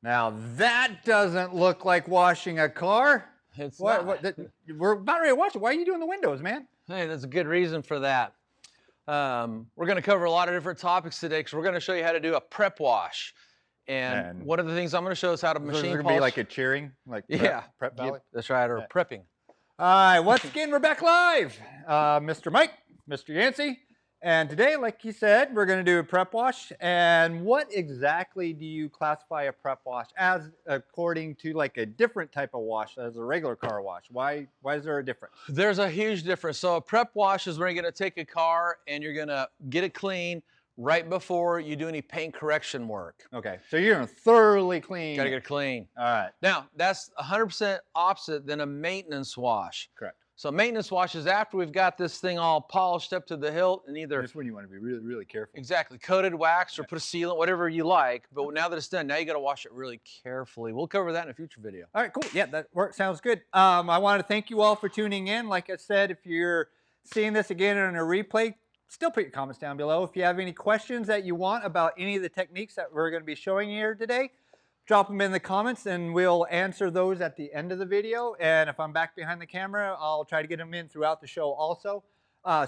Now that doesn't look like washing a car. It's What, not. we're about ready to wash it. Why are you doing the windows, man? Hey, there's a good reason for that. We're going to cover a lot of different topics today because we're going to show you how to do a prep wash. And one of the things I'm going to show is how to machine polish. Is it going to be like a cheering? Like prep valley? That's right, or prepping. All right, once again, we're back live. Mr. Mike, Mr. Yancy. And today, like you said, we're going to do a prep wash. And what exactly do you classify a prep wash as according to like a different type of wash as a regular car wash? Why is there a difference? There's a huge difference. So a prep wash is where you're going to take a car and you're going to get it clean right before you do any paint correction work. Okay, so you're going to thoroughly clean. Got to get it clean. All right. Now, that's 100% opposite than a maintenance wash. Correct. So maintenance wash is after we've got this thing all polished up to the hilt and either... This one you want to be really, really careful. Exactly. Coated wax or put a sealant, whatever you like. But now that it's done, now you got to wash it really carefully. We'll cover that in a future video. All right, cool. Yeah, that works. Sounds good. I want to thank you all for tuning in. Like I said, if you're seeing this again in a replay, still put your comments down below. If you have any questions that you want about any of the techniques that we're going to be showing you here today, drop them in the comments and we'll answer those at the end of the video. And if I'm back behind the camera, I'll try to get them in throughout the show also.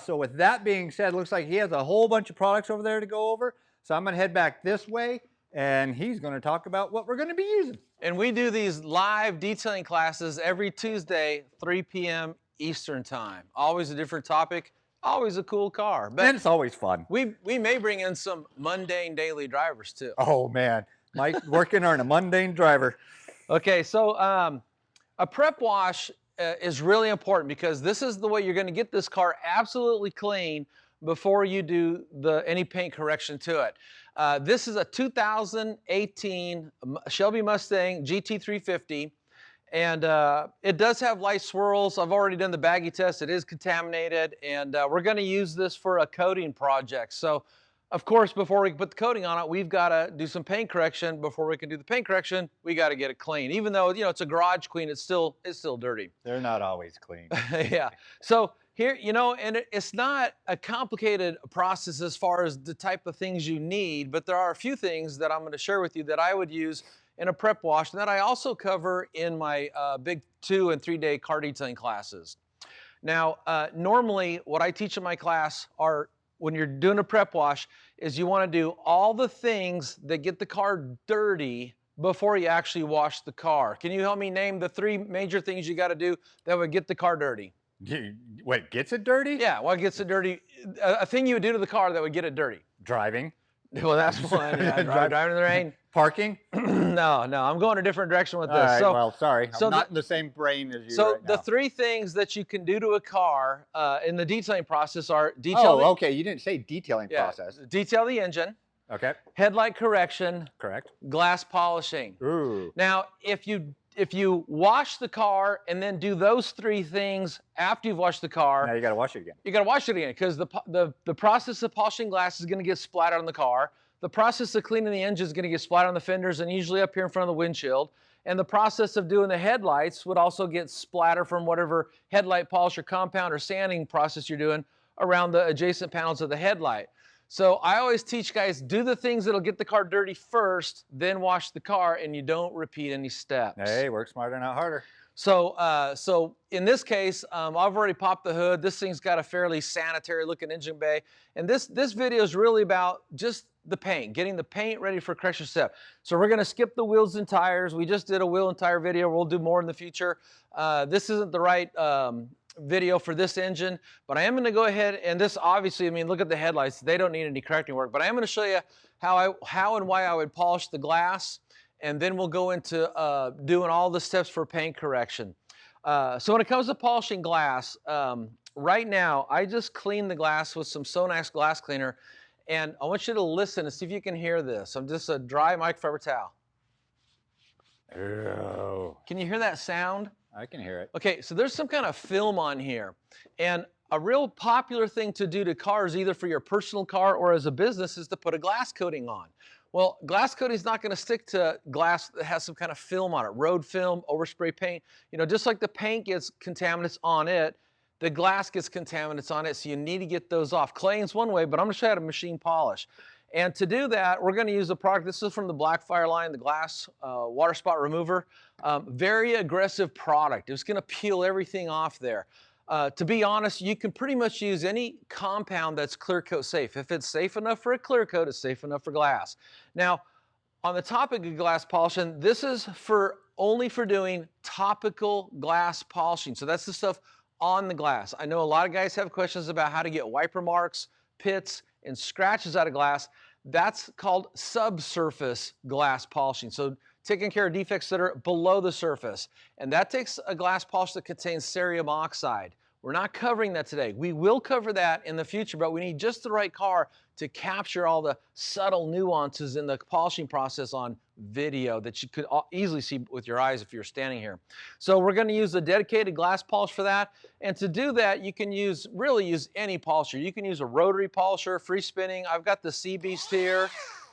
So with that being said, looks like he has a whole bunch of products over there to go over. So I'm going to head back this way and he's going to talk about what we're going to be using. And we do these live detailing classes every Tuesday, 3 p.m. Eastern time. Always a different topic, always a cool car. But and it's always fun. We may bring in some mundane daily drivers too. Oh man. Mike working on a mundane driver. Okay, so a prep wash is really important because this is the way you're going to get this car absolutely clean before you do any paint correction to it. This is a 2018 Shelby Mustang GT350, and it does have light swirls. I've already done the Baggie test. It is contaminated, and we're going to use this for a coating project. So, of course, before we put the coating on it, we've got to do some paint correction. Before we can do the paint correction, we got to get it clean. Even though, you know, it's a garage clean, it's still dirty. They're not always clean. Yeah. So here, you know, and it's not a complicated process as far as the type of things you need, but there are a few things that I'm going to share with you that I would use in a prep wash and that I also cover in my big 2- and 3-day car detailing classes. Now, normally what I teach in my class are when you're doing a prep wash is you want to do all the things that get the car dirty before you actually wash the car. Can you help me name the 3 major things you got to do that would get the car dirty? What gets it dirty? Yeah, what gets it dirty? A thing you would do to the car that would get it dirty. Driving. Well, that's one. Yeah, driving in the rain. Parking? No, I'm going a different direction with this. All right, well, sorry. I'm not in the same brain as you So right now. the 3 things that you can do to a car in the detailing process are detail. Oh, okay. You didn't say detailing process. Detail the engine. Okay. Headlight correction. Correct. Glass polishing. Ooh. Now, if you wash the car and then do those 3 things after you've washed the car, now you got to wash it again. You got to wash it again because the process of polishing glass is going to get splattered on the car. The process of cleaning the engine is going to get splattered on the fenders and usually up here in front of the windshield. And the process of doing the headlights would also get splattered from whatever headlight polish or compound or sanding process you're doing around the adjacent panels of the headlight. So I always teach guys, do the things that'll get the car dirty first, then wash the car, and you don't repeat any steps. Hey, work smarter, not harder. So in this case, I've already popped the hood. This thing's got a fairly sanitary looking engine bay. And this video is really about just the paint, getting the paint ready for correction step. So we're going to skip the wheels and tires. We just did a wheel and tire video. We'll do more in the future. This isn't the right video for this engine, but I am going to go ahead and this obviously, I mean, look at the headlights. They don't need any correcting work, but I am going to show you how and why I would polish the glass. And then we'll go into doing all the steps for paint correction. So when it comes to polishing glass, right now, I just clean the glass with some Sonax glass cleaner. And I want you to listen and see if you can hear this. I'm just a dry microfiber towel. Oh. Can you hear that sound? I can hear it. Okay, so there's some kind of film on here. And a real popular thing to do to cars, either for your personal car or as a business, is to put a glass coating on. Well, glass coating is not going to stick to glass that has some kind of film on it, road film, overspray paint. You know, just like the paint gets contaminants on it, the glass gets contaminants on it, so you need to get those off. Claying's one way, but I'm going to show you how to machine polish. And to do that, we're going to use a product. This is from the Blackfire line, the glass water spot remover. Very aggressive product. It's going to peel everything off there. To be honest, you can pretty much use any compound that's clear coat safe. If it's safe enough for a clear coat, it's safe enough for glass. Now, on the topic of glass polishing, this is only for doing topical glass polishing. So that's the stuff on the glass. I know a lot of guys have questions about how to get wiper marks, pits, and scratches out of glass. That's called subsurface glass polishing. So taking care of defects that are below the surface. And that takes a glass polish that contains cerium oxide. We're not covering that today. We will cover that in the future, but we need just the right car to capture all the subtle nuances in the polishing process on video that you could easily see with your eyes if you're standing here. So we're going to use a dedicated glass polish for that. And to do that, you can really use any polisher. You can use a rotary polisher, free spinning. I've got the Sea Beast here,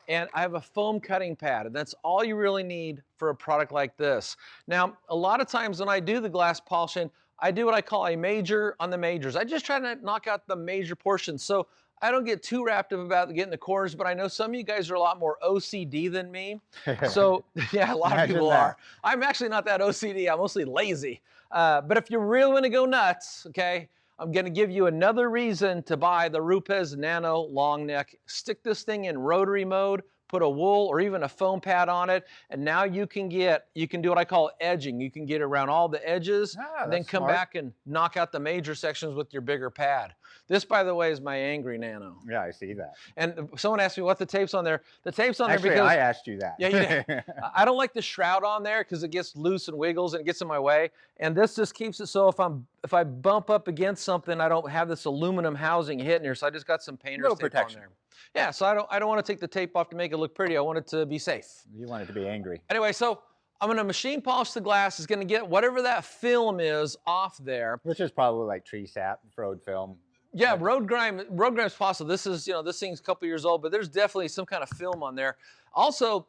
and I have a foam cutting pad, and that's all you really need for a product like this. Now, a lot of times when I do the glass polishing, I do what I call a major on the majors. I just try to knock out the major portions. So I don't get too wrapped up about getting the corners, but I know some of you guys are a lot more OCD than me. So yeah, a lot of people are. I'm actually not that OCD. I'm mostly lazy. But if you really want to go nuts, okay, I'm going to give you another reason to buy the Rupes Nano long neck. Stick this thing in rotary mode, put a wool or even a foam pad on it, and now you can do what I call edging. You can get around all the edges, and then come back and knock out the major sections with your bigger pad. This, by the way, is my angry Nano. Yeah, I see that. And someone asked me what the tape's on there. The tape's on Actually, there because I asked you that. Yeah, you did. I don't like the shroud on there because it gets loose and wiggles and it gets in my way. And this just keeps it so if I bump up against something, I don't have this aluminum housing hitting here. So I just got some painter's tape protection on there. Yeah, so I don't want to take the tape off to make it look pretty. I want it to be safe. You want it to be angry. Anyway, so I'm going to machine polish the glass. It's going to get whatever that film is off there. Which is probably like tree sap, road film. Yeah, road grime's possible. This is, this thing's a couple years old, but there's definitely some kind of film on there. Also,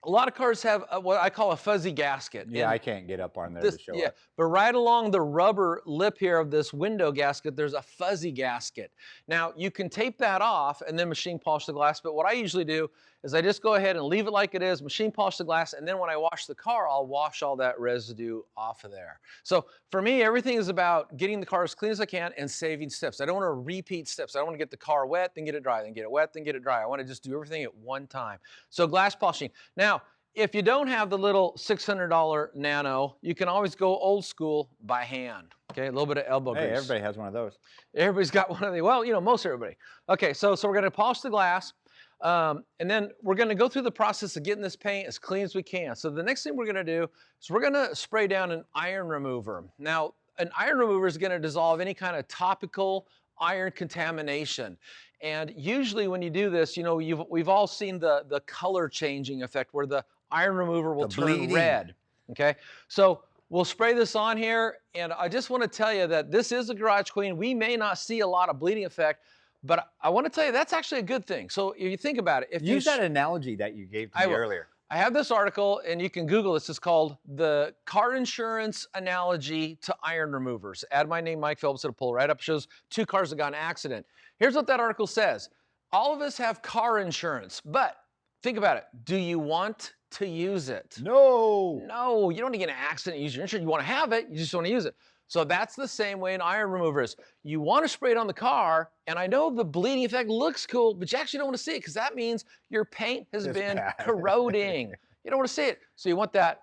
a lot of cars have what I call a fuzzy gasket. Yeah, I can't get up on there to show it. But right along the rubber lip here of this window gasket, there's a fuzzy gasket. Now, you can tape that off and then machine polish the glass, but what I usually do is I just go ahead and leave it like it is, machine polish the glass, and then when I wash the car, I'll wash all that residue off of there. So for me, everything is about getting the car as clean as I can and saving steps. I don't want to repeat steps. I don't want to get the car wet, then get it dry, then get it wet, then get it dry. I want to just do everything at one time. So glass polishing. Now, if you don't have the little $600 Nano, you can always go old school by hand. Okay, a little bit of elbow grease. Hey, everybody has one of those. Everybody's got one of these. Well, most everybody. Okay, so we're going to polish the glass. And then we're going to go through the process of getting this paint as clean as we can. So the next thing we're going to do is we're going to spray down an iron remover. Now, an iron remover is going to dissolve any kind of topical iron contamination. And usually when you do this, we've all seen the color changing effect where the iron remover will turn red. Okay, so we'll spray this on here. And I just want to tell you that this is a Garage Queen. We may not see a lot of bleeding effect, but I want to tell you that's actually a good thing. So if you think about it, use that analogy that you gave to me earlier. I have this article, and you can Google this. It's called The Car Insurance Analogy to Iron Removers. Add my name, Mike Phillips, it'll pull right up. It shows 2 cars that got in an accident. Here's what that article says. All of us have car insurance, but think about it. Do you want to use it? No. No, you don't want to get in an accident and use your insurance. You want to have it, you just want to use it. So that's the same way an iron remover is. You want to spray it on the car, and I know the bleeding effect looks cool, but you actually don't want to see it because that means your paint has been corroding. You don't want to see it. So you want that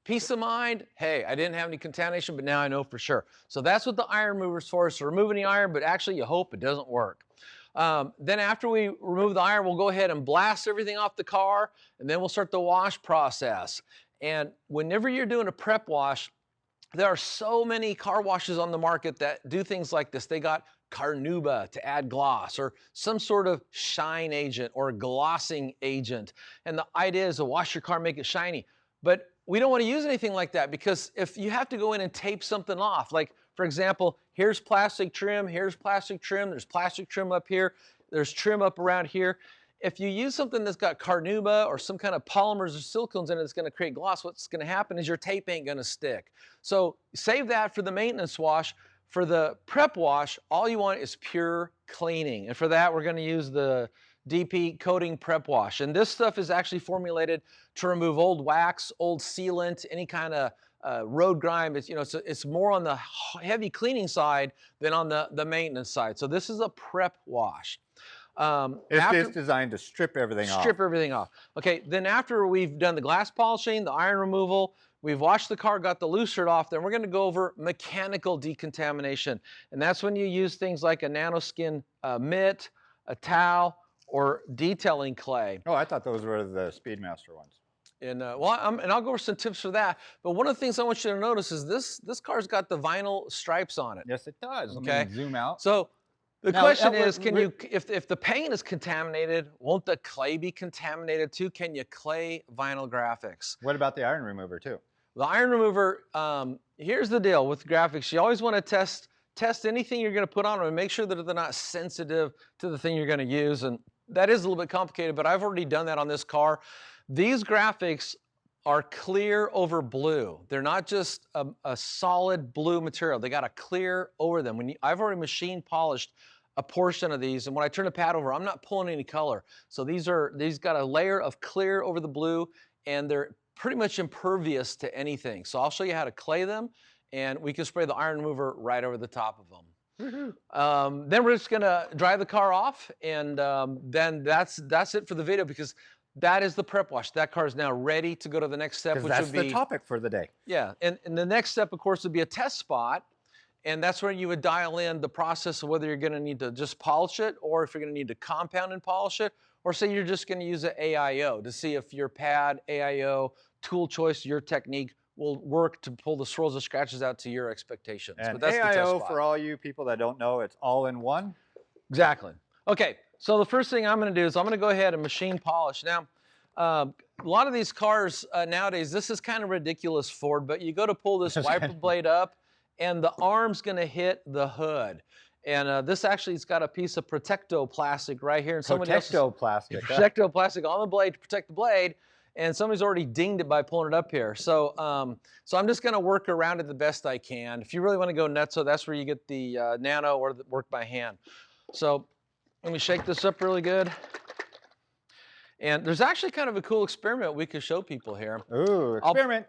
peace of mind. Hey, I didn't have any contamination, but now I know for sure. So that's what the iron remover is for, so remove any iron, but actually you hope it doesn't work. Then after we remove the iron, we'll go ahead and blast everything off the car, and then we'll start the wash process. And whenever you're doing a prep wash, there are so many car washes on the market that do things like this. They got carnauba to add gloss or some sort of shine agent or glossing agent. And the idea is to wash your car, make it shiny. But we don't want to use anything like that because if you have to go in and tape something off, like for example, here's plastic trim, there's plastic trim up here, there's trim up around here. If you use something that's got carnauba or some kind of polymers or silicones in it that's going to create gloss, what's going to happen is your tape ain't going to stick. So save that for the maintenance wash. For the prep wash, all you want is pure cleaning. And for that, we're going to use the DP coating prep wash. And this stuff is actually formulated to remove old wax, old sealant, any kind of road grime. It's, you know, it's more on the heavy cleaning side than on the maintenance side. So this is a prep wash. It's designed to strip everything off. Strip everything off. Okay, then after we've done the glass polishing, the iron removal, we've washed the car, got the loose shirt off, then we're going to go over mechanical decontamination. And that's when you use things like a nanoskin mitt, a towel, or detailing clay. Oh, I thought those were the Speedmaster ones. And and I'll go over some tips for that. But one of the things I want you to notice is this car's got the vinyl stripes on it. Yes, it does. Okay, let me zoom out. So the question is, can you, if the paint is contaminated, won't the clay be contaminated too? Can you clay vinyl graphics? What about the iron remover too? The iron remover, here's the deal with graphics. You always want to test anything you're going to put on them and make sure that they're not sensitive to the thing you're going to use. And that is a little bit complicated, but I've already done that on this car. These graphics are clear over blue. They're not just a solid blue material. They got a clear over them. I've already machine polished a portion of these, and when I turn the pad over, I'm not pulling any color. So these got a layer of clear over the blue, and they're pretty much impervious to anything. So I'll show you how to clay them, and we can spray the iron remover right over the top of them. Then we're just gonna dry the car off, and then that's it for the video, because that is the prep wash. That car is now ready to go to the next step, which would be— that's the topic for the day. Yeah, and the next step, of course, would be a test spot, and that's where you would dial in the process of whether you're gonna need to just polish it, or if you're gonna need to compound and polish it, or say you're just gonna use an AIO to see if your pad, AIO, tool choice, your technique will work to pull the swirls and scratches out to your expectations. And but that's AIO, the test spot. for all you people that don't know, it's all in one. Exactly. Okay, so the first thing I'm going to do is I'm going to go ahead and machine polish. Now, a lot of these cars nowadays, this is kind of ridiculous, Ford, but you go to pull this wiper blade up, and the arm's going to hit the hood. And this actually has got a piece of Protecto plastic right here. And Protecto plastic. Protecto plastic on the blade to protect the blade. And somebody's already dinged it by pulling it up here. So, so I'm just going to work around it the best I can. If you really want to go nuts, so that's where you get the Nano or the work by hand. So let me shake this up really good. And there's actually kind of a cool experiment we could show people here. Ooh, experiment.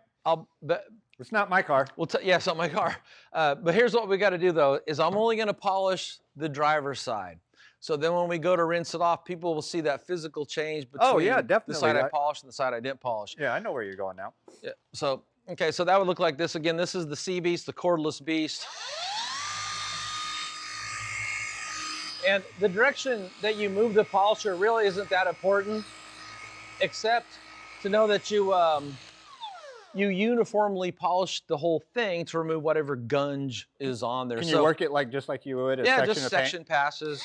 It's not my car. Yeah, it's not my car. But here's what we got to do, though, is I'm only going to polish the driver's side. So then when we go to rinse it off, people will see that physical change between the side I polished and the side I didn't polish. Yeah, I know where you're going now. Yeah. So, okay, so that would look like this. Again, this is the Sea Beast, the cordless beast. And the direction that you move the polisher really isn't that important, except to know that you you uniformly polish the whole thing to remove whatever gunge is on there. Can you work it just like you would a section of paint? Yeah, just section passes.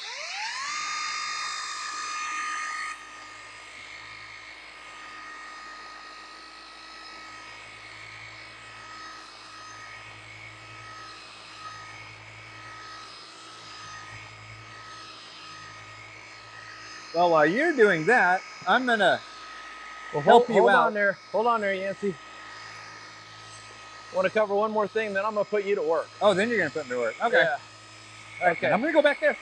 Well, while you're doing that, I'm gonna help you out. Hold on there, Yancy. Want to cover one more thing, then I'm gonna put you to work. Oh, then you're gonna put me to work. Okay. Yeah. Okay. I'm gonna go back there.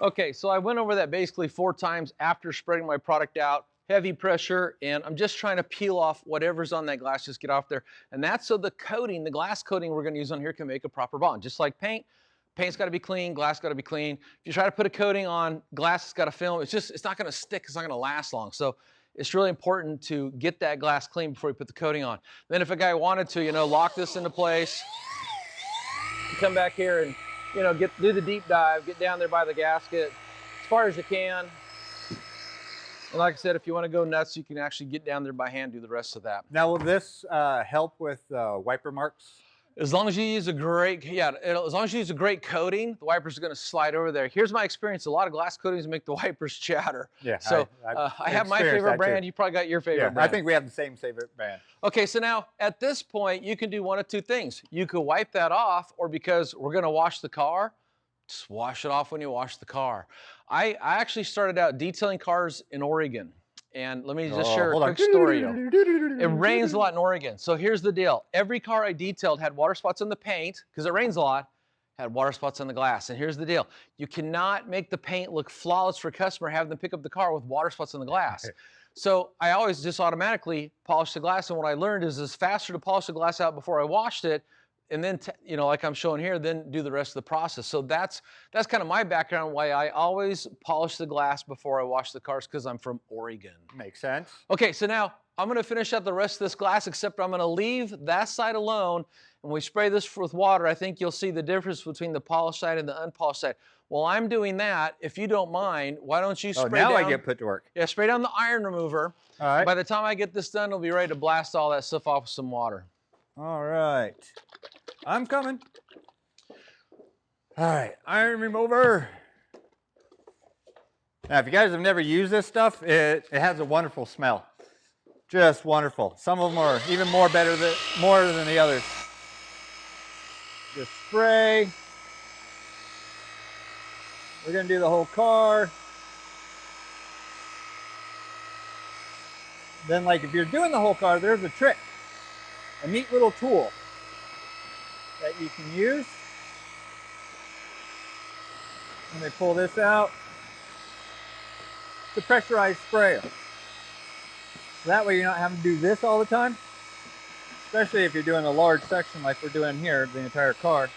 Okay, so I went over that basically 4 times after spreading my product out, heavy pressure, and I'm just trying to peel off whatever's on that glass, just get off there. And that's so the coating, the glass coating we're gonna use on here can make a proper bond. Just like paint, paint's gotta be clean, glass gotta be clean. If you try to put a coating on glass that's got a film, it's not gonna stick, it's not gonna last long. So it's really important to get that glass clean before you put the coating on. Then if a guy wanted to, lock this into place, come back here and do the deep dive, get down there by the gasket as far as you can. And like I said, if you want to go nuts, you can actually get down there by hand, do the rest of that. Now, will this help with wiper marks? As long as you use a great, as long as you use a great coating, the wipers are going to slide over there. Here's my experience. A lot of glass coatings make the wipers chatter. Yeah. So I have my favorite brand. You probably got your favorite brand. I think we have the same favorite brand. Okay, so now at this point, you can do one of 2 things. You could wipe that off, or because we're going to wash the car, Just wash it off when you wash the car. I actually started out detailing cars in Oregon. And let me just share a hold on. quick story. It rains a lot in Oregon. So here's the deal. Every car I detailed had water spots in the paint, because it rains a lot, had water spots on the glass. And here's the deal. You cannot make the paint look flawless for a customer, have them pick up the car with water spots on the glass. So I always just automatically polish the glass. And what I learned is it's faster to polish the glass out before I washed it, and then, you know, like I'm showing here, then do the rest of the process. So that's kind of my background, why I always polish the glass before I wash the cars, because I'm from Oregon. Makes sense. Okay, so now I'm gonna finish out the rest of this glass, except I'm gonna leave that side alone. When we spray this with water, I think you'll see the difference between the polished side and the unpolished side. While I'm doing that, if you don't mind, why don't you spray down? Now I get put to work. Yeah, spray down the iron remover. All right. By the time I get this done, it'll be ready to blast all that stuff off with some water. All right. I'm coming. All right, iron remover. Now, if you guys have never used this stuff, it has a wonderful smell. Just wonderful. Some of them are even more than the others. Just spray. We're gonna do the whole car. Then, like, if you're doing the whole car, there's a trick, a neat little tool that you can use. Let me pull this out. It's a pressurized sprayer. That way you're not having to do this all the time, especially if you're doing a large section like we're doing here, the entire car.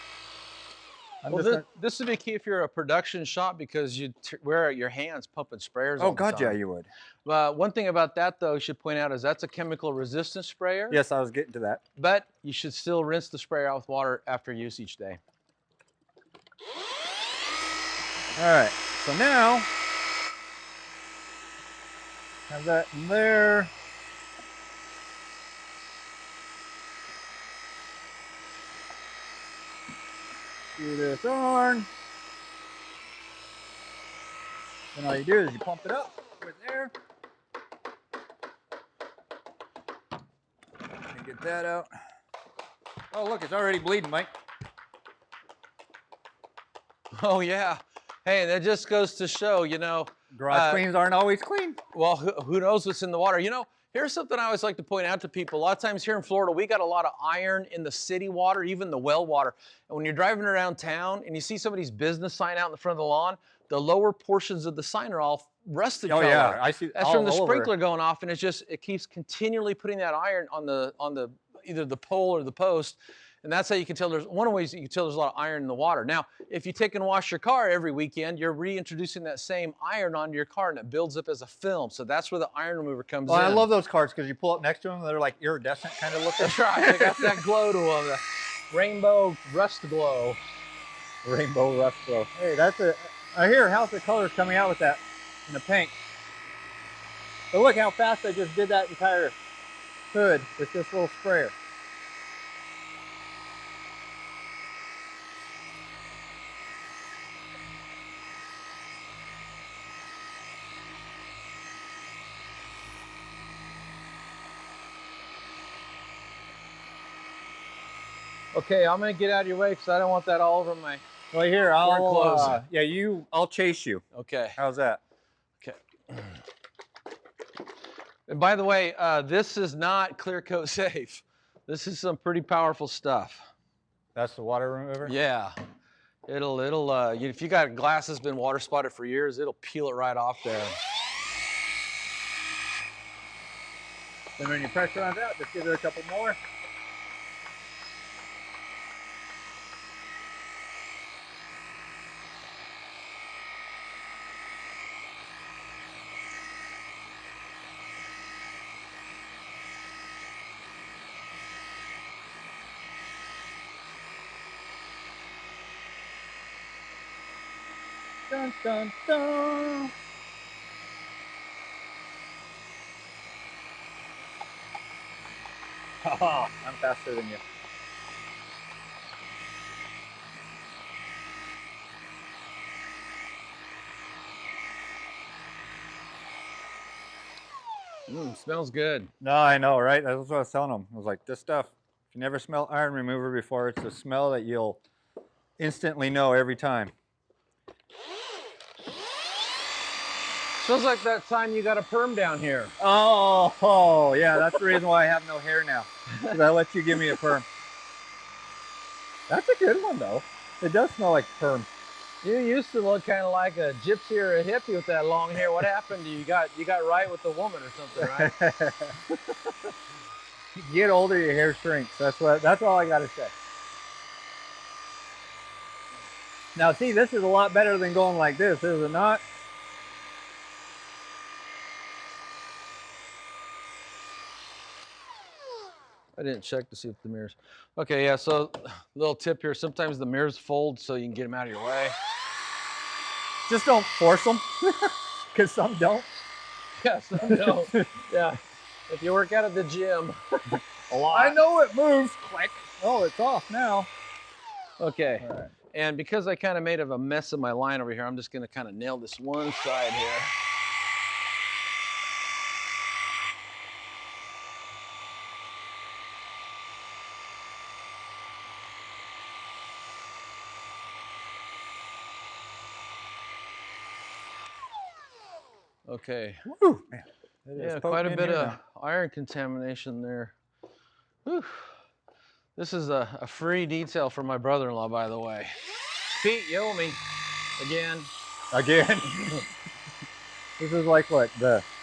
This would be key if you're a production shop, because you'd wear out your hands pumping sprayers. Oh, God, yeah, you would. One thing about that, though, I should point out, is that's a chemical resistant sprayer. Yes, I was getting to that. But you should still rinse the sprayer out with water after use each day. All right, so now, have that in there. Do this on. Then all you do is you pump it up with air. Let me get that out. Oh, look, it's already bleeding, Mike. Oh, yeah. Hey, that just goes to show, you know. Garage cleans aren't always clean. Well, who knows what's in the water? You know, here's something I always like to point out to people. A lot of times here in Florida, we got a lot of iron in the city water, even the well water. And when you're driving around town and you see somebody's business sign out in the front of the lawn, the lower portions of the sign are all rusted color. Yeah, I see. That's from the sprinkler going off, and it keeps continually putting that iron on the either the pole or the post. And that's how you can tell one of the ways you can tell there's a lot of iron in the water. Now, if you take and wash your car every weekend, you're reintroducing that same iron onto your car, and it builds up as a film. So that's where the iron remover comes in. I love those cars because you pull up next to them, they're like iridescent kind of looking. That's right. They got that glow to them, the rainbow rust glow. Rainbow rust glow. Hey, that's I hear how's the colors coming out with that in the paint. But look how fast I just did that entire hood with this little sprayer. Okay, I'm gonna get out of your way because I don't want that all over my. Well, here I'll chase you. Okay. How's that? Okay. And by the way, this is not clear coat safe. This is some pretty powerful stuff. That's the water remover? Yeah. It'll if you got glass that's been water spotted for years, it'll peel it right off there. Then when you pressure on that, just give it a couple more. Dun, dun, dun. Oh, I'm faster than you. Smells good. No, I know, right? That's what I was telling them. I was like, this stuff, if you never smelled iron remover before, it's a smell that you'll instantly know every time. Feels like that time you got a perm down here. Oh, yeah, that's the reason why I have no hair now. Because I let you give me a perm. That's a good one, though. It does smell like perm. You used to look kind of like a gypsy or a hippie with that long hair. What happened to you? You got right with the woman or something, right? You get older, your hair shrinks. That's all I gotta say. Now see, this is a lot better than going like this, is it not? I didn't check to see if the mirrors. Okay, yeah, so little tip here. Sometimes the mirrors fold so you can get them out of your way. Just don't force them, because some don't. Yeah, some don't. Yeah, if you work out at the gym. A lot. I know it moves. Click. Oh, it's off now. Okay. All right. And because I kind of made a mess of my line over here, I'm just going to kind of nail this one side here. Okay. Woo, man. Yeah, quite a bit of iron contamination there. Whew. This is a free detail for my brother-in-law, by the way. Pete, you owe me. Again. This is like what?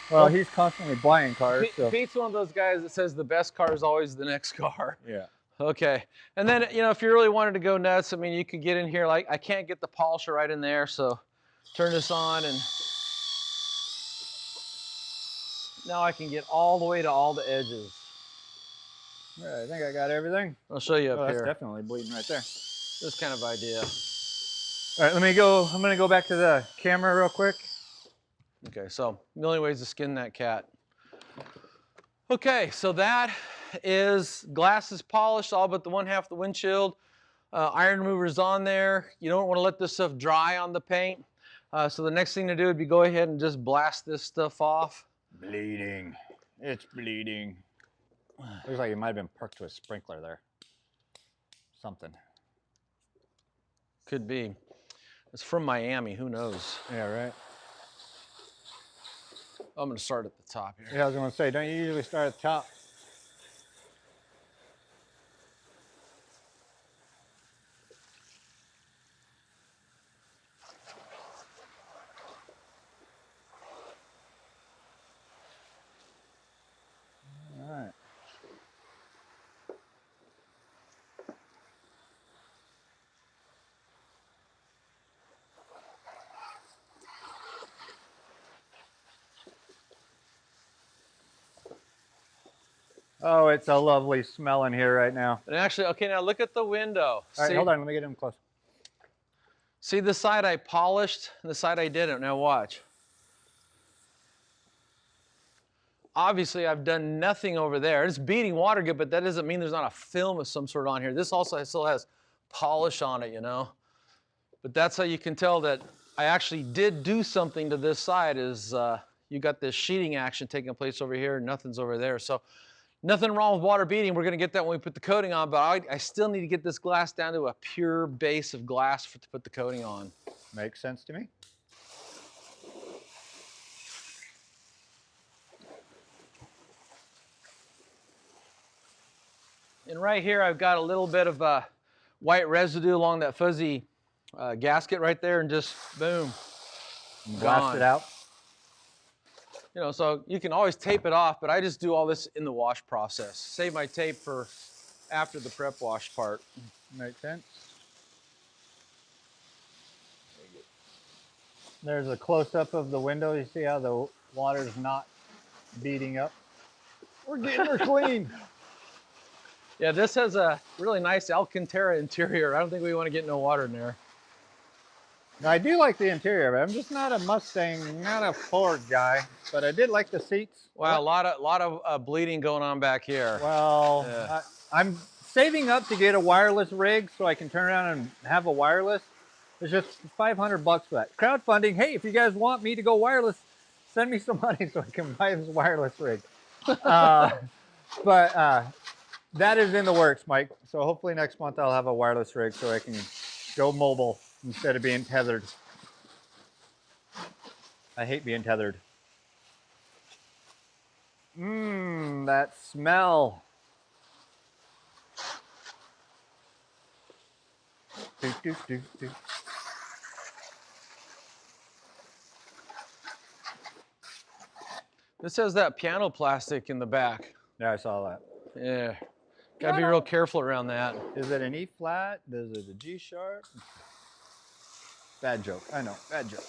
Well, he's constantly buying cars. Pete's one of those guys that says the best car is always the next car. Yeah. Okay. And then, you know, if you really wanted to go nuts, I mean, you could get in here. Like, I can't get the polisher right in there, so turn this on, and now I can get all the way to all the edges. All right, I think I got everything. I'll show you up here. That's definitely bleeding right there. This kind of idea. All right, let me go. I'm going to go back to the camera real quick. Okay, so a million ways to skin that cat. Okay, so that is glass is polished, all but the one half of the windshield. Iron remover's on there. You don't want to let this stuff dry on the paint. So the next thing to do would be go ahead and just blast this stuff off. Bleeding. It's bleeding. Looks like it might have been perked to a sprinkler there. Something. Could be. It's from Miami, who knows? Yeah, right. I'm going to start at the top here. Yeah, I was going to say, don't you usually start at the top? All right. Oh, it's a lovely smell in here right now. And actually, okay, now look at the window. All right, hold on, let me get him close. See the side I polished and the side I didn't. Now watch. Obviously, I've done nothing over there. It's beating water good, but that doesn't mean there's not a film of some sort on here. This also still has polish on it, you know. But that's how you can tell that I actually did do something to this side is you got this sheeting action taking place over here and nothing's over there. So nothing wrong with water beading. We're going to get that when we put the coating on, but I still need to get this glass down to a pure base of glass to put the coating on. Makes sense to me. And right here, I've got a little bit of white residue along that fuzzy gasket right there, and just boom, Blast it out. You know, so you can always tape it off, but I just do all this in the wash process. Save my tape for after the prep wash part. Makes sense. There's a close-up of the window. You see how the water's not beating up? We're getting her clean. Yeah, this has a really nice Alcantara interior. I don't think we want to get no water in there. Now, I do like the interior, but I'm just not a Mustang, not a Ford guy, but I did like the seats. Wow, a lot of bleeding going on back here. Well, yeah. I'm saving up to get a wireless rig so I can turn around and have a wireless. It's just $500 for that. Crowdfunding, hey, if you guys want me to go wireless, send me some money so I can buy this wireless rig. But that is in the works, Mike. So hopefully next month I'll have a wireless rig so I can go mobile instead of being tethered. I hate being tethered. Mmm, that smell. Do, do, do, do. This has that piano plastic in the back. Yeah, I saw that. Yeah. Gotta be real careful around that. Is it an E flat? Is it a G sharp? Bad joke. I know. Bad joke.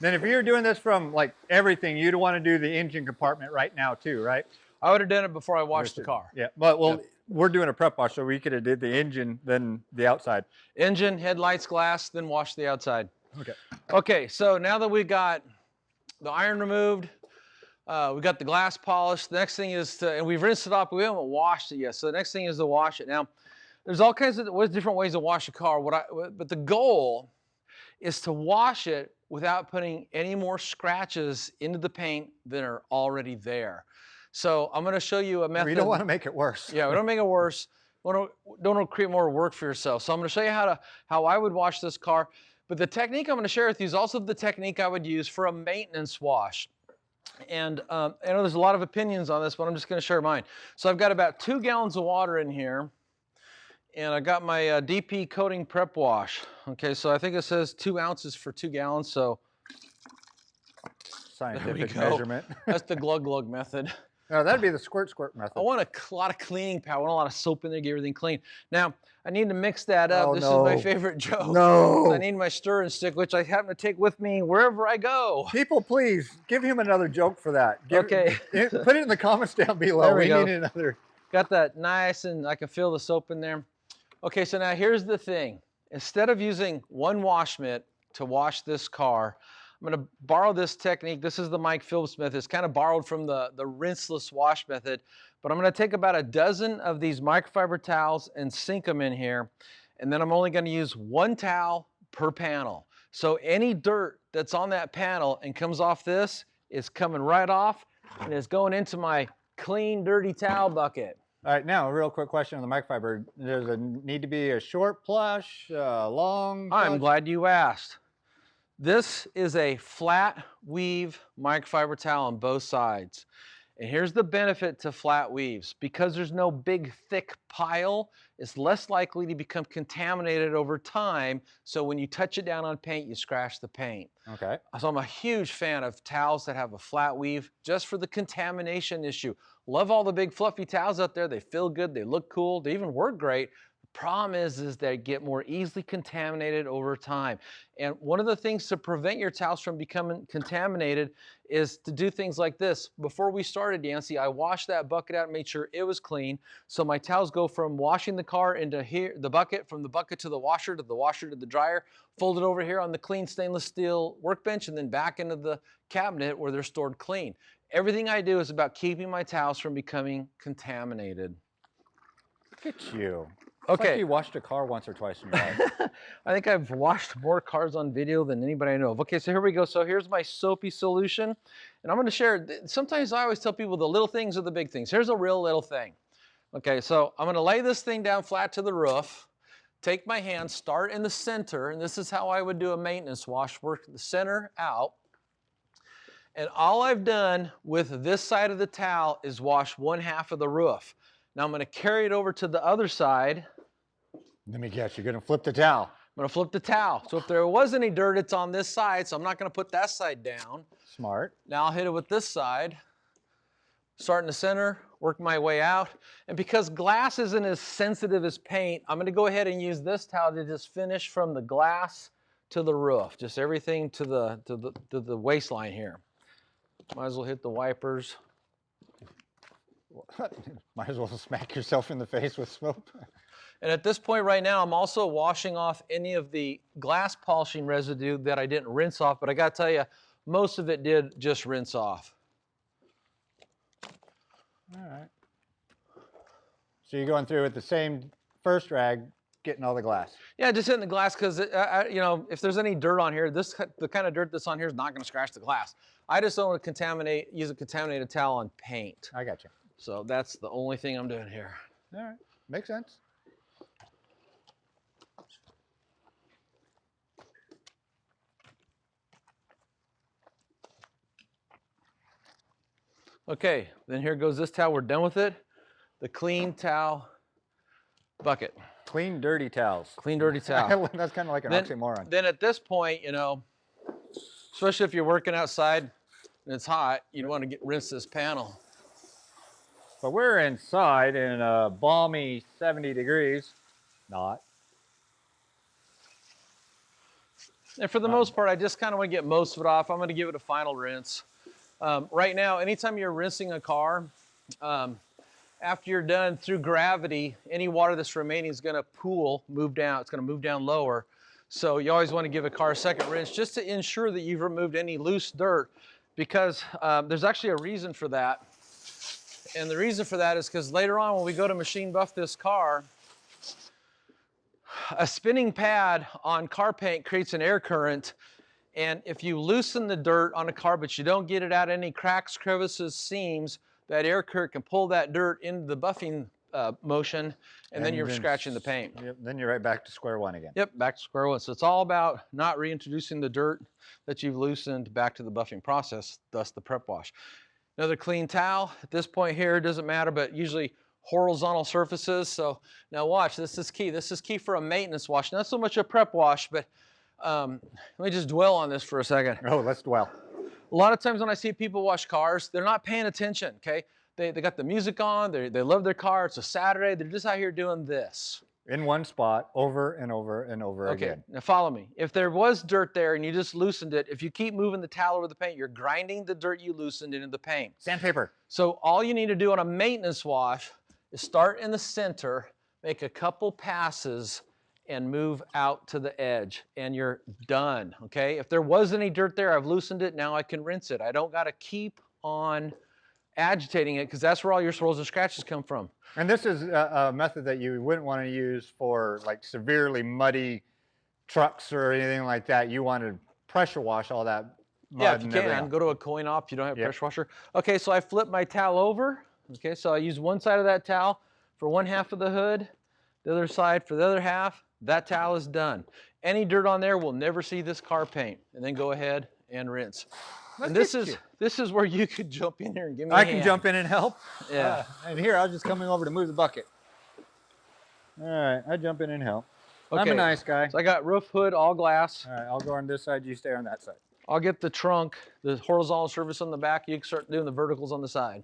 Then if you're doing this from like everything, you'd want to do the engine compartment right now too, right? I would have done it before I washed the car. Yeah, but well, we're doing a prep wash, so we could have did the engine, then the outside. Engine, headlights, glass, then wash the outside. Okay. Okay, so now that we've got the iron removed, we got the glass polished. The next thing is to, and we've rinsed it off, but we haven't washed it yet. So the next thing is to wash it. Now, there's all kinds of different ways to wash a car. But the goal is to wash it without putting any more scratches into the paint than are already there. So I'm going to show you a method. We don't want to make it worse. Yeah, we don't make it worse. We don't create more work for yourself. So I'm going to show you how I would wash this car. But the technique I'm going to share with you is also the technique I would use for a maintenance wash. And I know there's a lot of opinions on this, but I'm just going to share mine. So I've got about 2 gallons of water in here. And I got my DP coating prep wash. Okay, so I think it says 2 ounces for 2 gallons. So scientific measurement. That's the glug method. No, that'd be the squirt method. I want a lot of cleaning power. I want a lot of soap in there, get everything clean. Now, I need to mix that up. This is my favorite joke. No. I need my stirring stick, which I happen to take with me wherever I go. People, please, give him another joke for that. Okay. Put it in the comments down below. There we go. Need another. Got that nice, and I can feel the soap in there. Okay, so now here's the thing. Instead of using one wash mitt to wash this car, I'm going to borrow this technique. This is the Mike Phillips method. It's kind of borrowed from the rinseless wash method. But I'm going to take about a dozen of these microfiber towels and sink them in here. And then I'm only going to use 1 towel per panel. So any dirt that's on that panel and comes off this is coming right off and is going into my clean, dirty towel bucket. All right, now a real quick question on the microfiber. Does it need to be a short plush, long plush? I'm glad you asked. This is a flat weave microfiber towel on both sides. And here's the benefit to flat weaves. Because there's no big thick pile, it's less likely to become contaminated over time. So when you touch it down on paint, you scratch the paint. Okay. So I'm a huge fan of towels that have a flat weave just for the contamination issue. Love all the big fluffy towels out there. They feel good, they look cool, they even work great. Problem is they get more easily contaminated over time. And one of the things to prevent your towels from becoming contaminated is to do things like this. Before we started, Yancy, I washed that bucket out and made sure it was clean. So my towels go from washing the car into here, the bucket, from the bucket to the washer to the dryer, folded over here on the clean stainless steel workbench, and then back into the cabinet where they're stored clean. Everything I do is about keeping my towels from becoming contaminated. Look at you. Okay. It's like you washed a car once or twice in your life. I think I've washed more cars on video than anybody I know of. Okay, so here we go. So here's my soapy solution. And I'm going to share, sometimes I always tell people the little things are the big things. Here's a real little thing. Okay, so I'm going to lay this thing down flat to the roof, take my hand, start in the center, and this is how I would do a maintenance wash, work the center out. And all I've done with this side of the towel is wash 1/2 of the roof. Now I'm going to carry it over to the other side. Let me guess, you're going to flip the towel. I'm going to flip the towel. So if there was any dirt, it's on this side, so I'm not going to put that side down. Smart. Now I'll hit it with this side. Start in the center, work my way out. And because glass isn't as sensitive as paint, I'm going to go ahead and use this towel to just finish from the glass to the roof. Just everything to the waistline here. Might as well hit the wipers. Might as well smack yourself in the face with soap. And at this point right now, I'm also washing off any of the glass polishing residue that I didn't rinse off, but I got to tell you, most of it did just rinse off. All right. So you're going through with the same first rag, getting all the glass. Yeah, just hitting the glass because, you know, if there's any dirt on here, the kind of dirt that's on here is not going to scratch the glass. I just don't want to use a contaminated towel on paint. I got you. So that's the only thing I'm doing here. All right, makes sense. Okay, then here goes this towel. We're done with it. The clean towel bucket. Clean, dirty towels. Clean, dirty towel. That's kind of like an then, oxymoron. Then at this point, you know, especially if you're working outside and it's hot, you'd want to rinse this panel. But we're inside in a balmy 70 degrees. Not. And for the most part, I just kind of want to get most of it off. I'm going to give it a final rinse. Right now, anytime you're rinsing a car, after you're done, through gravity, any water that's remaining is going to move down. It's going to move down lower. So you always want to give a car a second rinse just to ensure that you've removed any loose dirt, because there's actually a reason for that. And the reason for that is because later on when we go to machine buff this car, a spinning pad on car paint creates an air current. And if you loosen the dirt on a car, but you don't get it out any cracks, crevices, seams, that air current can pull that dirt into the buffing motion, and then you're scratching the paint. Yep, then you're right back to square one again. Yep, back to square one. So it's all about not reintroducing the dirt that you've loosened back to the buffing process, thus the prep wash. Another clean towel. At this point here, it doesn't matter, but usually horizontal surfaces. So now watch, this is key. This is key for a maintenance wash. Not so much a prep wash, but let me just dwell on this for a second. Oh, let's dwell. A lot of times when I see people wash cars, they're not paying attention, okay? They got the music on, they love their car, it's a Saturday, they're just out here doing this. In one spot, over and over and over again. Okay, now follow me. If there was dirt there and you just loosened it, if you keep moving the towel over the paint, you're grinding the dirt you loosened into the paint. Sandpaper. So all you need to do on a maintenance wash is start in the center, make a couple passes, and move out to the edge, and you're done, okay? If there was any dirt there, I've loosened it, now I can rinse it. I don't gotta keep on agitating it, because that's where all your swirls and scratches come from. And this is a method that you wouldn't want to use for like severely muddy trucks or anything like that. You want to pressure wash all that mud. Yeah, if you can, go to a coin off, you don't have a pressure washer. Okay, so I flip my towel over. Okay, so I use one side of that towel for one half of the hood, the other side for the other half. That towel is done. Any dirt on there will never see this car paint. And then go ahead and rinse. And this is where you could jump in here and give me a hand. I can jump in and help? Yeah. And here, I was just coming over to move the bucket. All right, I jump in and help. Okay. I'm a nice guy. So I got roof, hood, all glass. All right, I'll go on this side, you stay on that side. I'll get the trunk, the horizontal surface on the back. You can start doing the verticals on the side.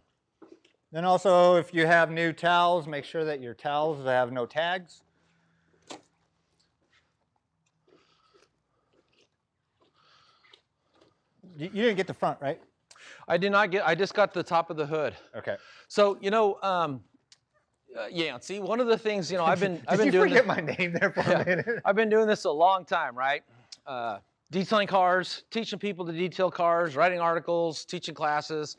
Then also, if you have new towels, make sure that your towels have no tags. You didn't get the front, right? I did not get, I just got the top of the hood. Okay. So, you know, Yancy, one of the things, you know, I've been doing doing forget my name there for a minute? I've been doing this a long time, right? Detailing cars, teaching people to detail cars, writing articles, teaching classes.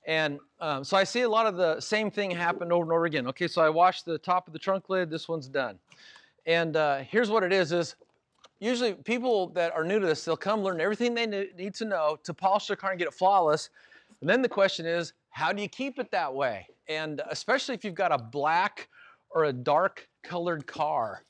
And so I see a lot of the same thing happen over and over again. Okay, so I washed the top of the trunk lid, this one's done. And here's what it is usually people that are new to this, they'll come learn everything they need to know to polish their car and get it flawless. And then the question is, how do you keep it that way? And especially if you've got a black or a dark colored car.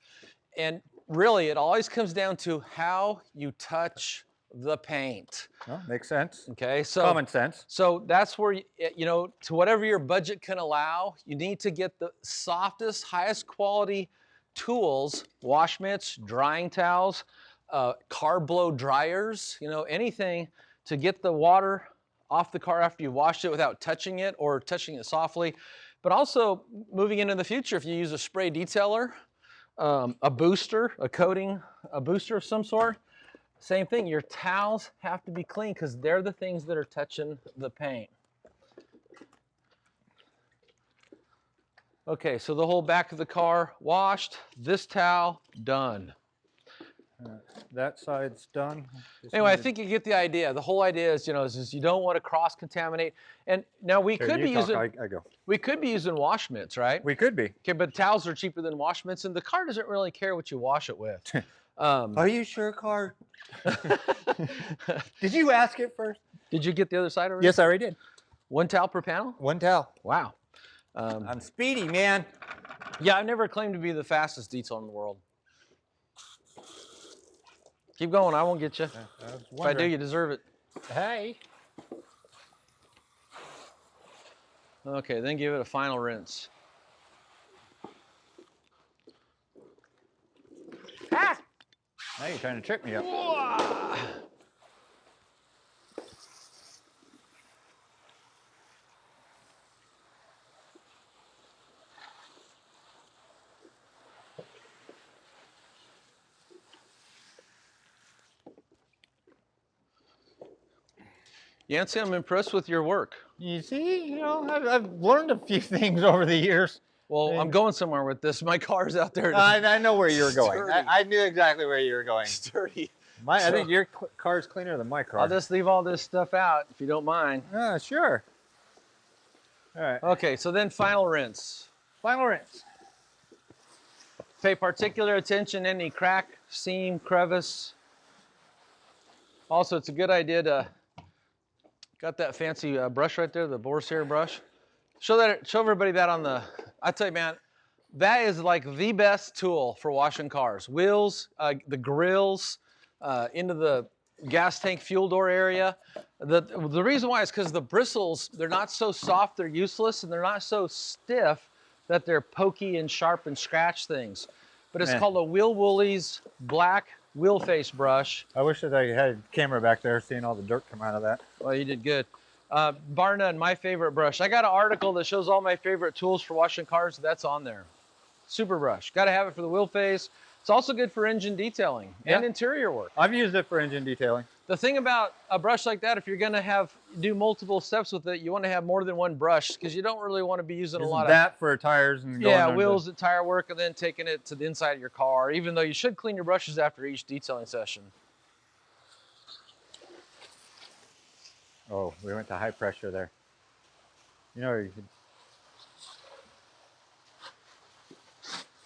And really, it always comes down to how you touch the paint. Well, makes sense. Okay, so common sense. So that's where, you know, to whatever your budget can allow, you need to get the softest, highest quality tools, wash mitts, drying towels, car blow dryers, you know, anything to get the water off the car after you washed it without touching it or touching it softly. But also moving into the future, if you use a spray detailer, a booster, a coating, a booster of some sort, same thing, your towels have to be clean because they're the things that are touching the paint. Okay, so the whole back of the car washed, this towel done. That side's done. Anyway, I think you get the idea. The whole idea is, you know, is you don't want to cross-contaminate. And now we could be using, we could be using wash mitts, right? We could be. Okay, but towels are cheaper than wash mitts, and the car doesn't really care what you wash it with. Are you sure, car? Did you ask it first? Did you get the other side already? Yes, I already did. One towel per panel? One towel. Wow. I'm speedy, man. Yeah, I've never claimed to be the fastest detailer in the world. Keep going, I won't get you. If I do, you deserve it. Hey. Okay, then give it a final rinse. Ah! Now you're trying to trip me up. Yancy, I'm impressed with your work. You see, you know, I've learned a few things over the years. Well, I mean, I'm going somewhere with this. My car's out there. I know where you were going. Sturdy. I knew exactly where you were going. Sturdy. I think your car's cleaner than my car. I'll just leave all this stuff out if you don't mind. Sure. All right. Okay, so then final rinse. Final rinse. Pay particular attention to any crack, seam, crevice. Also, it's a good idea to, got that fancy brush right there, the boar's hair brush. Show everybody that on the, I tell you, man, that is like the best tool for washing cars. Wheels, the grills, into the gas tank fuel door area. The reason why is because the bristles, they're not so soft, they're useless, and they're not so stiff that they're pokey and sharp and scratch things. But it's called a Wheel Woolies black wheel face brush. I wish that I had a camera back there seeing all the dirt come out of that. Well, you did good. Bar none, my favorite brush. I got an article that shows all my favorite tools for washing cars. That's on there. Super brush. Got to have it for the wheel face. It's also good for engine detailing and interior work. I've used it for engine detailing. The thing about a brush like that, if you're going to do multiple steps with it, you want to have more than one brush because you don't really want to be using a lot of that for tires and wheels and tire work, and then taking it to the inside of your car. Even though you should clean your brushes after each detailing session. Oh, we went to high pressure there. You know, you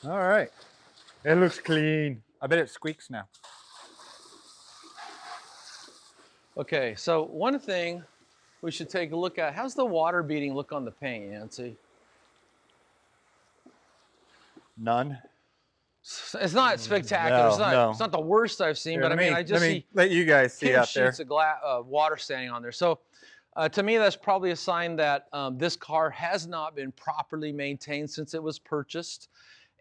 could... All right. It looks clean. I bet it squeaks now. Okay, so one thing we should take a look at, how's the water beading look on the paint, Yancy? None. It's not spectacular. No, it's not the worst I've seen, Here, but I mean, I just see let you guys see out there. sheets of water standing on there. So to me, that's probably a sign that this car has not been properly maintained since it was purchased.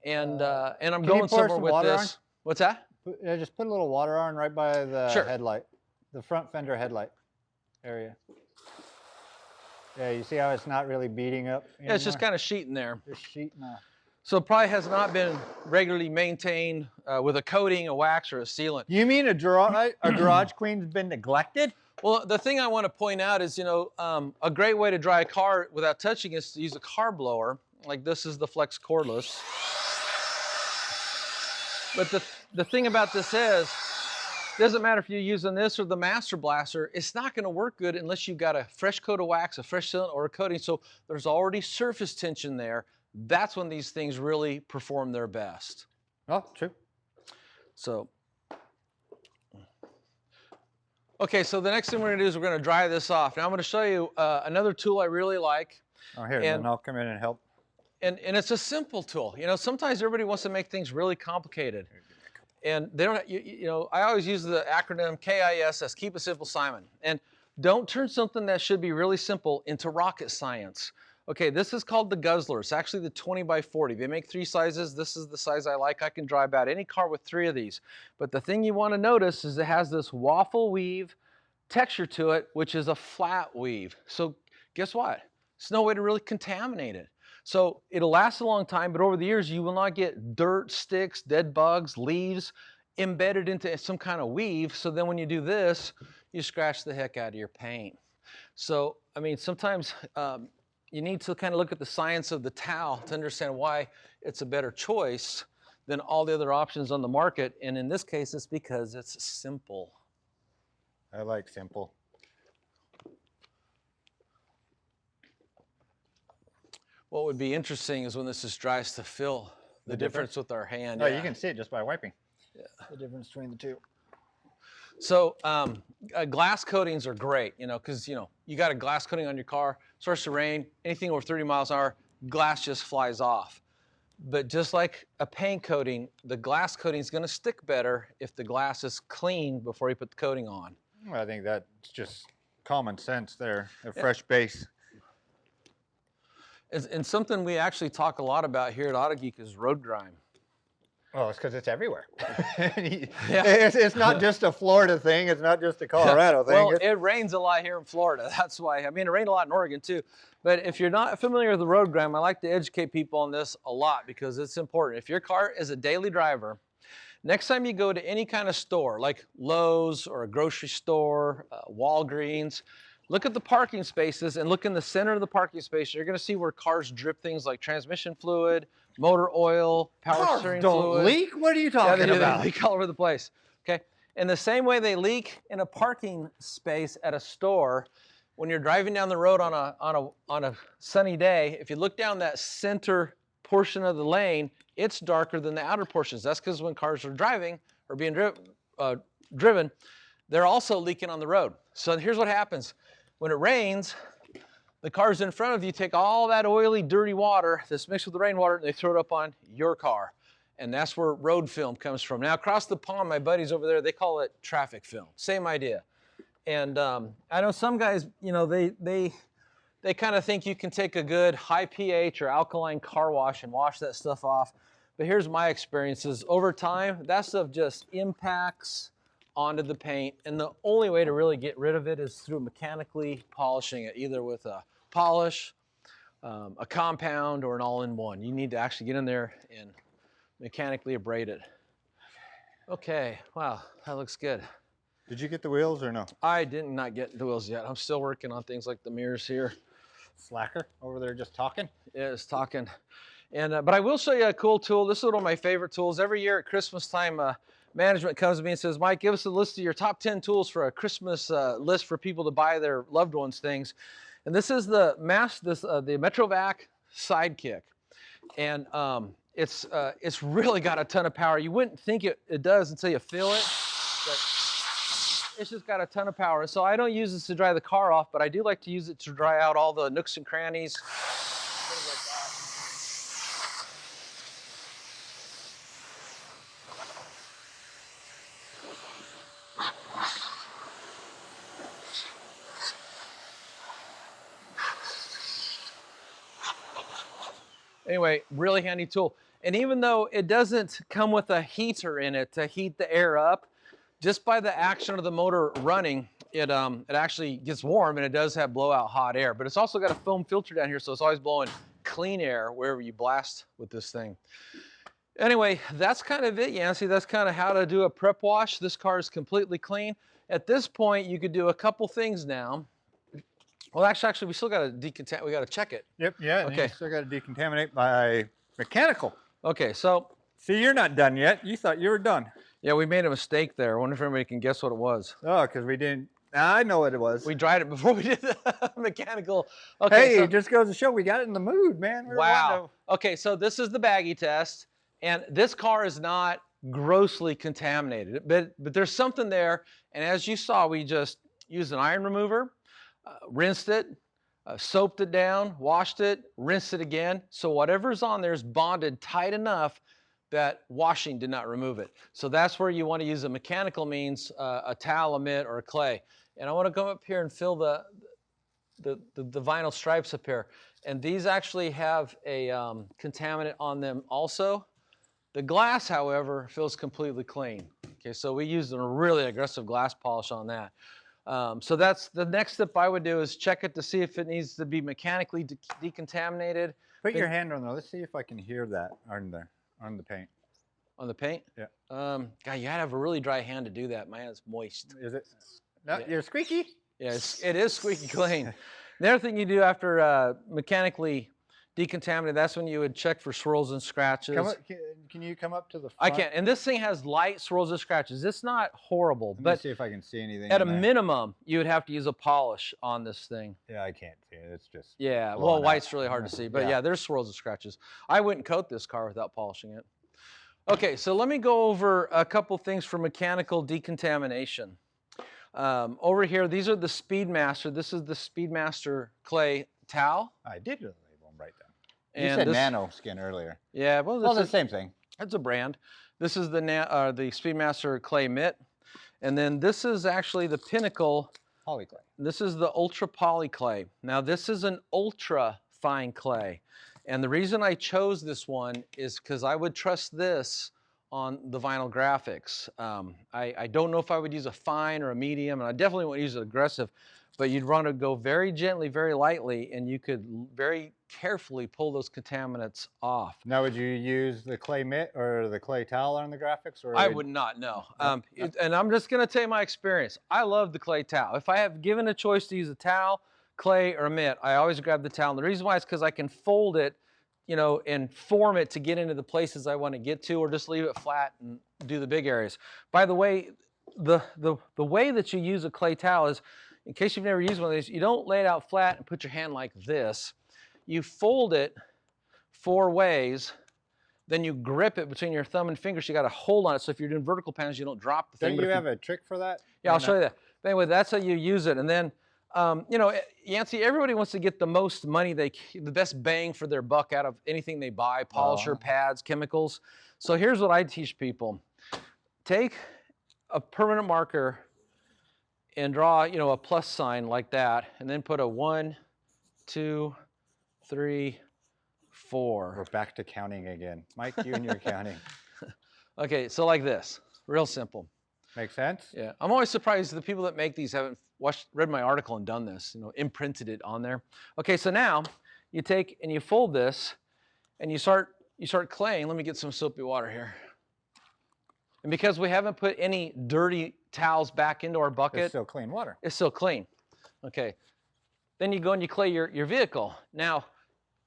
And I'm going somewhere with this. On? What's that? Just put a little water on right by the headlight, the front fender headlight area. Yeah, you see how it's not really beating up anymore? Yeah, it's just kind of sheeting there. Just sheeting off. So it probably has not been regularly maintained with a coating, a wax, or a sealant. You mean a garage clean's been neglected? Well, the thing I want to point out is, you know, a great way to dry a car without touching is to use a car blower. Like this is the Flex cordless. But the thing about this is, it doesn't matter if you're using this or the Master Blaster, it's not going to work good unless you've got a fresh coat of wax, a fresh sealant, or a coating. So there's already surface tension there. That's when these things really perform their best. Oh, true. So, okay, so the next thing we're going to do is we're going to dry this off. Now I'm going to show you another tool I really like. Oh, here, and I'll come in and help. And it's a simple tool. You know, sometimes everybody wants to make things really complicated. And they don't, you know, I always use the acronym KISS, Keep It Simple, Simon. And don't turn something that should be really simple into rocket science. Okay, this is called the Guzzler. It's actually the 20 by 40. They make 3 sizes. This is the size I like. I can dry about any car with 3 of these. But the thing you want to notice is it has this waffle weave texture to it, which is a flat weave. So guess what? There's no way to really contaminate it. So it'll last a long time, but over the years, you will not get dirt, sticks, dead bugs, leaves embedded into some kind of weave. So then when you do this, you scratch the heck out of your paint. So, I mean, sometimes you need to kind of look at the science of the towel to understand why it's a better choice than all the other options on the market. And in this case, it's because it's simple. I like simple. What would be interesting is when this is dry is to feel the difference with our hand. Oh, you can see it just by wiping. Yeah. The difference between the two. So glass coatings are great, you know, because, you know, you got a glass coating on your car, starts to rain, anything over 30 miles an hour, glass just flies off. But just like a paint coating, the glass coating is going to stick better if the glass is clean before you put the coating on. Well, I think that's just common sense there, a fresh base. And something we actually talk a lot about here at Autogeek is road grime. Oh, it's because it's everywhere. It's not just a Florida thing. It's not just a Colorado thing. Well, it rains a lot here in Florida. That's why. I mean, it rained a lot in Oregon too. But if you're not familiar with the road grime, I like to educate people on this a lot because it's important. If your car is a daily driver, next time you go to any kind of store, like Lowe's or a grocery store, Walgreens, look at the parking spaces and look in the center of the parking space. You're going to see where cars drip things like transmission fluid, motor oil, power steering fluid. Leak? What are you talking about? They leak all over the place. Okay. In the same way they leak in a parking space at a store, when you're driving down the road on a sunny day, if you look down that center portion of the lane, it's darker than the outer portions. That's because when cars are driving or being driven, they're also leaking on the road. So here's what happens. When it rains, the cars in front of you take all that oily, dirty water that's mixed with the rainwater and they throw it up on your car. And that's where road film comes from. Now, across the pond, my buddies over there, they call it traffic film. Same idea. And I know some guys, you know, they kind of think you can take a good high pH or alkaline car wash and wash that stuff off. But here's my experiences. Over time, that stuff just impacts onto the paint, and the only way to really get rid of it is through mechanically polishing it, either with a polish, a compound, or an all-in-one. You need to actually get in there and mechanically abrade it. Okay, wow, that looks good. Did you get the wheels or no? I did not get the wheels yet. I'm still working on things like the mirrors here. Slacker over there just talking? Yeah, it's talking. And but I will show you a cool tool. This is one of my favorite tools. Every year at Christmas time, management comes to me and says, Mike, give us a list of your top 10 tools for a Christmas list for people to buy their loved ones things. And this is the Metrovac Sidekick. And it's really got a ton of power. You wouldn't think it does until you feel it. But it's just got a ton of power. So I don't use this to dry the car off, but I do like to use it to dry out all the nooks and crannies. Things like Anyway, really handy tool. And even though it doesn't come with a heater in it to heat the air up, just by the action of the motor running, it actually gets warm and it does have blowout hot air. But it's also got a foam filter down here, so it's always blowing clean air wherever you blast with this thing. Anyway, that's kind of it, Yancy. That's kind of how to do a prep wash. This car is completely clean. At this point, you could do a couple things now. Well, actually, we still got to decontaminate. We got to check it. Yep, yeah. Okay. You still got to decontaminate by mechanical. Okay, so. See, you're not done yet. You thought you were done. Yeah, we made a mistake there. I wonder if everybody can guess what it was. Oh, because we didn't. I know what it was. We dried it before we did the mechanical. Okay, hey, so, it just goes to show we got it in the mood, man. Wow. Okay, so this is the Baggie Test, and this car is not grossly contaminated, but there's something there. And as you saw, we just used an iron remover, rinsed it, soaped it down, washed it, rinsed it again. So whatever's on there is bonded tight enough that washing did not remove it. So that's where you want to use a mechanical means, a towel, a mitt, or a clay. And I want to come up here and fill the vinyl stripes up here. And these actually have a contaminant on them also. The glass, however, feels completely clean. Okay, so we used a really aggressive glass polish on that. So that's the next step I would do is check it to see if it needs to be mechanically decontaminated. Put your hand on there. Let's see if I can hear that on there. On the paint. On the paint? Yeah. God, you gotta have a really dry hand to do that. My hand's moist. Is it? No, yeah. You're squeaky? Yeah, it is squeaky clean. The other thing you do after mechanically decontaminated, that's when you would check for swirls and scratches. Can you come up to the front? I can't. And this thing has light swirls and scratches. It's not horrible. Let me see if I can see anything. At a minimum, you would have to use a polish on this thing. Yeah, I can't see it. It's just. Yeah, well, white's really hard to see. But yeah, there's swirls and scratches. I wouldn't coat this car without polishing it. Okay, so let me go over a couple things for mechanical decontamination. Over here, these are the Speedmaster. This is the Speedmaster clay towel. I did label them right down. You said Nano skin earlier. Yeah, well, it's the same thing. It's a brand. This is the Speedmaster clay mitt, and then this is actually the Pinnacle poly clay. This is the Ultra Poly clay. Now this is an ultra fine clay. And the reason I chose this one is because I would trust this on the vinyl graphics. I don't know if I would use a fine or a medium, and I definitely wouldn't use it aggressive, but you'd want to go very gently, very lightly, and you could very carefully pull those contaminants off. Now, would you use the clay mitt or the clay towel on the graphics? Or I would not, no. And I'm just going to tell you my experience. I love the clay towel. If I have given a choice to use a towel, clay, or a mitt, I always grab the towel. And the reason why is because I can fold it, you know, and form it to get into the places I want to get to, or just leave it flat and do the big areas. By the way, the way that you use a clay towel is, in case you've never used one of these, you don't lay it out flat and put your hand like this. You fold it 4 ways, then you grip it between your thumb and fingers. You got to hold on it, so if you're doing vertical panels, you don't drop the thing. Don't you have a trick for that? Yeah, I'll show you that. But anyway, that's how you use it. And then, you know, Yancy, everybody wants to get the most money, the best bang for their buck out of anything they buy, polisher, pads, chemicals. So here's what I teach people. Take a permanent marker and draw, you know, a plus sign like that, and then put a 1, 2, 3, 4. We're back to counting again. Mike, you and your counting. Okay, so like this, real simple. Makes sense? Yeah, I'm always surprised the people that make these haven't read my article and done this, you know, imprinted it on there. Okay, so now you take and you fold this and you start claying. Let me get some soapy water here. And because we haven't put any dirty towels back into our bucket, It's still clean water. it's still clean. Okay, then you go and you clay your vehicle. Now,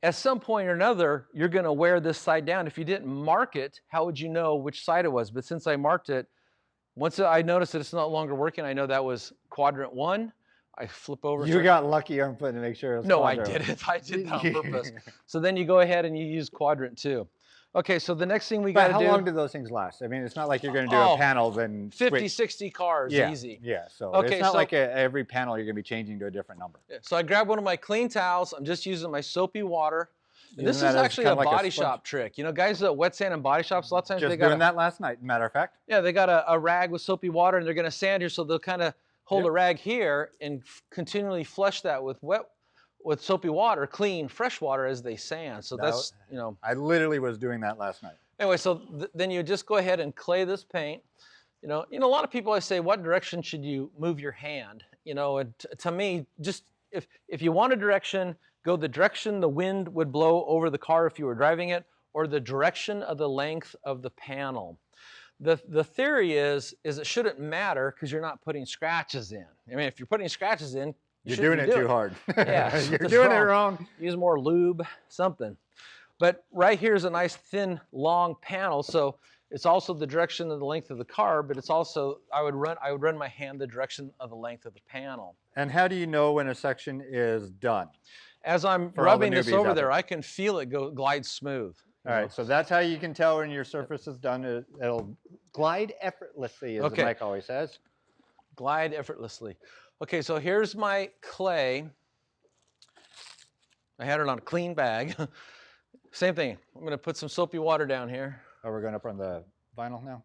at some point or another, you're going to wear this side down. If you didn't mark it, how would you know which side it was? But since I marked it, once I noticed that it's no longer working, I know that was quadrant 1. I flip over. You got lucky on putting to make sure it was No, quadrant. I didn't. I did that on purpose. So then you go ahead and you use quadrant 2. Okay, so the next thing we got to do. How long do those things last? I mean, it's not like you're going to do a panel, then 50, switch. 60 cars, Yeah, easy. yeah, so Okay, it's not so- like every panel you're going to be changing to a different number. Yeah, so I grab one of my clean towels. I'm just using my soapy water. And this Using is that as actually kind a of like a body sponge. shop trick. You know, guys that wet sand and body shops, a lot of times Just they got doing that last night, matter of fact. Yeah, they got a rag with soapy water, and they're going to sand here, so they'll kind of hold a rag here and continually flush that with soapy water, clean, fresh water as they sand. So that's, you know. I literally was doing that last night. Anyway, so then you just go ahead and clay this paint. You know, a lot of people always say, what direction should you move your hand? You know, and to me, just if you want a direction, go the direction the wind would blow over the car if you were driving it, or the direction of the length of the panel. The theory is it shouldn't matter because you're not putting scratches in. I mean, if you're putting scratches in, You're doing it too hard. Yeah, You're doing it wrong. Use more lube, something. But right here is a nice thin, long panel, so it's also the direction of the length of the car, but it's also, I would run my hand the direction of the length of the panel. And how do you know when a section is done? As I'm For all the rubbing this newbies over out there, there. I can feel it glide smooth. All right, so that's how you can tell when your surface is done. It'll glide effortlessly, as Okay. Mike always says. Glide effortlessly. Okay, so here's my clay. I had it on a clean bag. Same thing. I'm going to put some soapy water down here. Oh, we're going up on the vinyl now?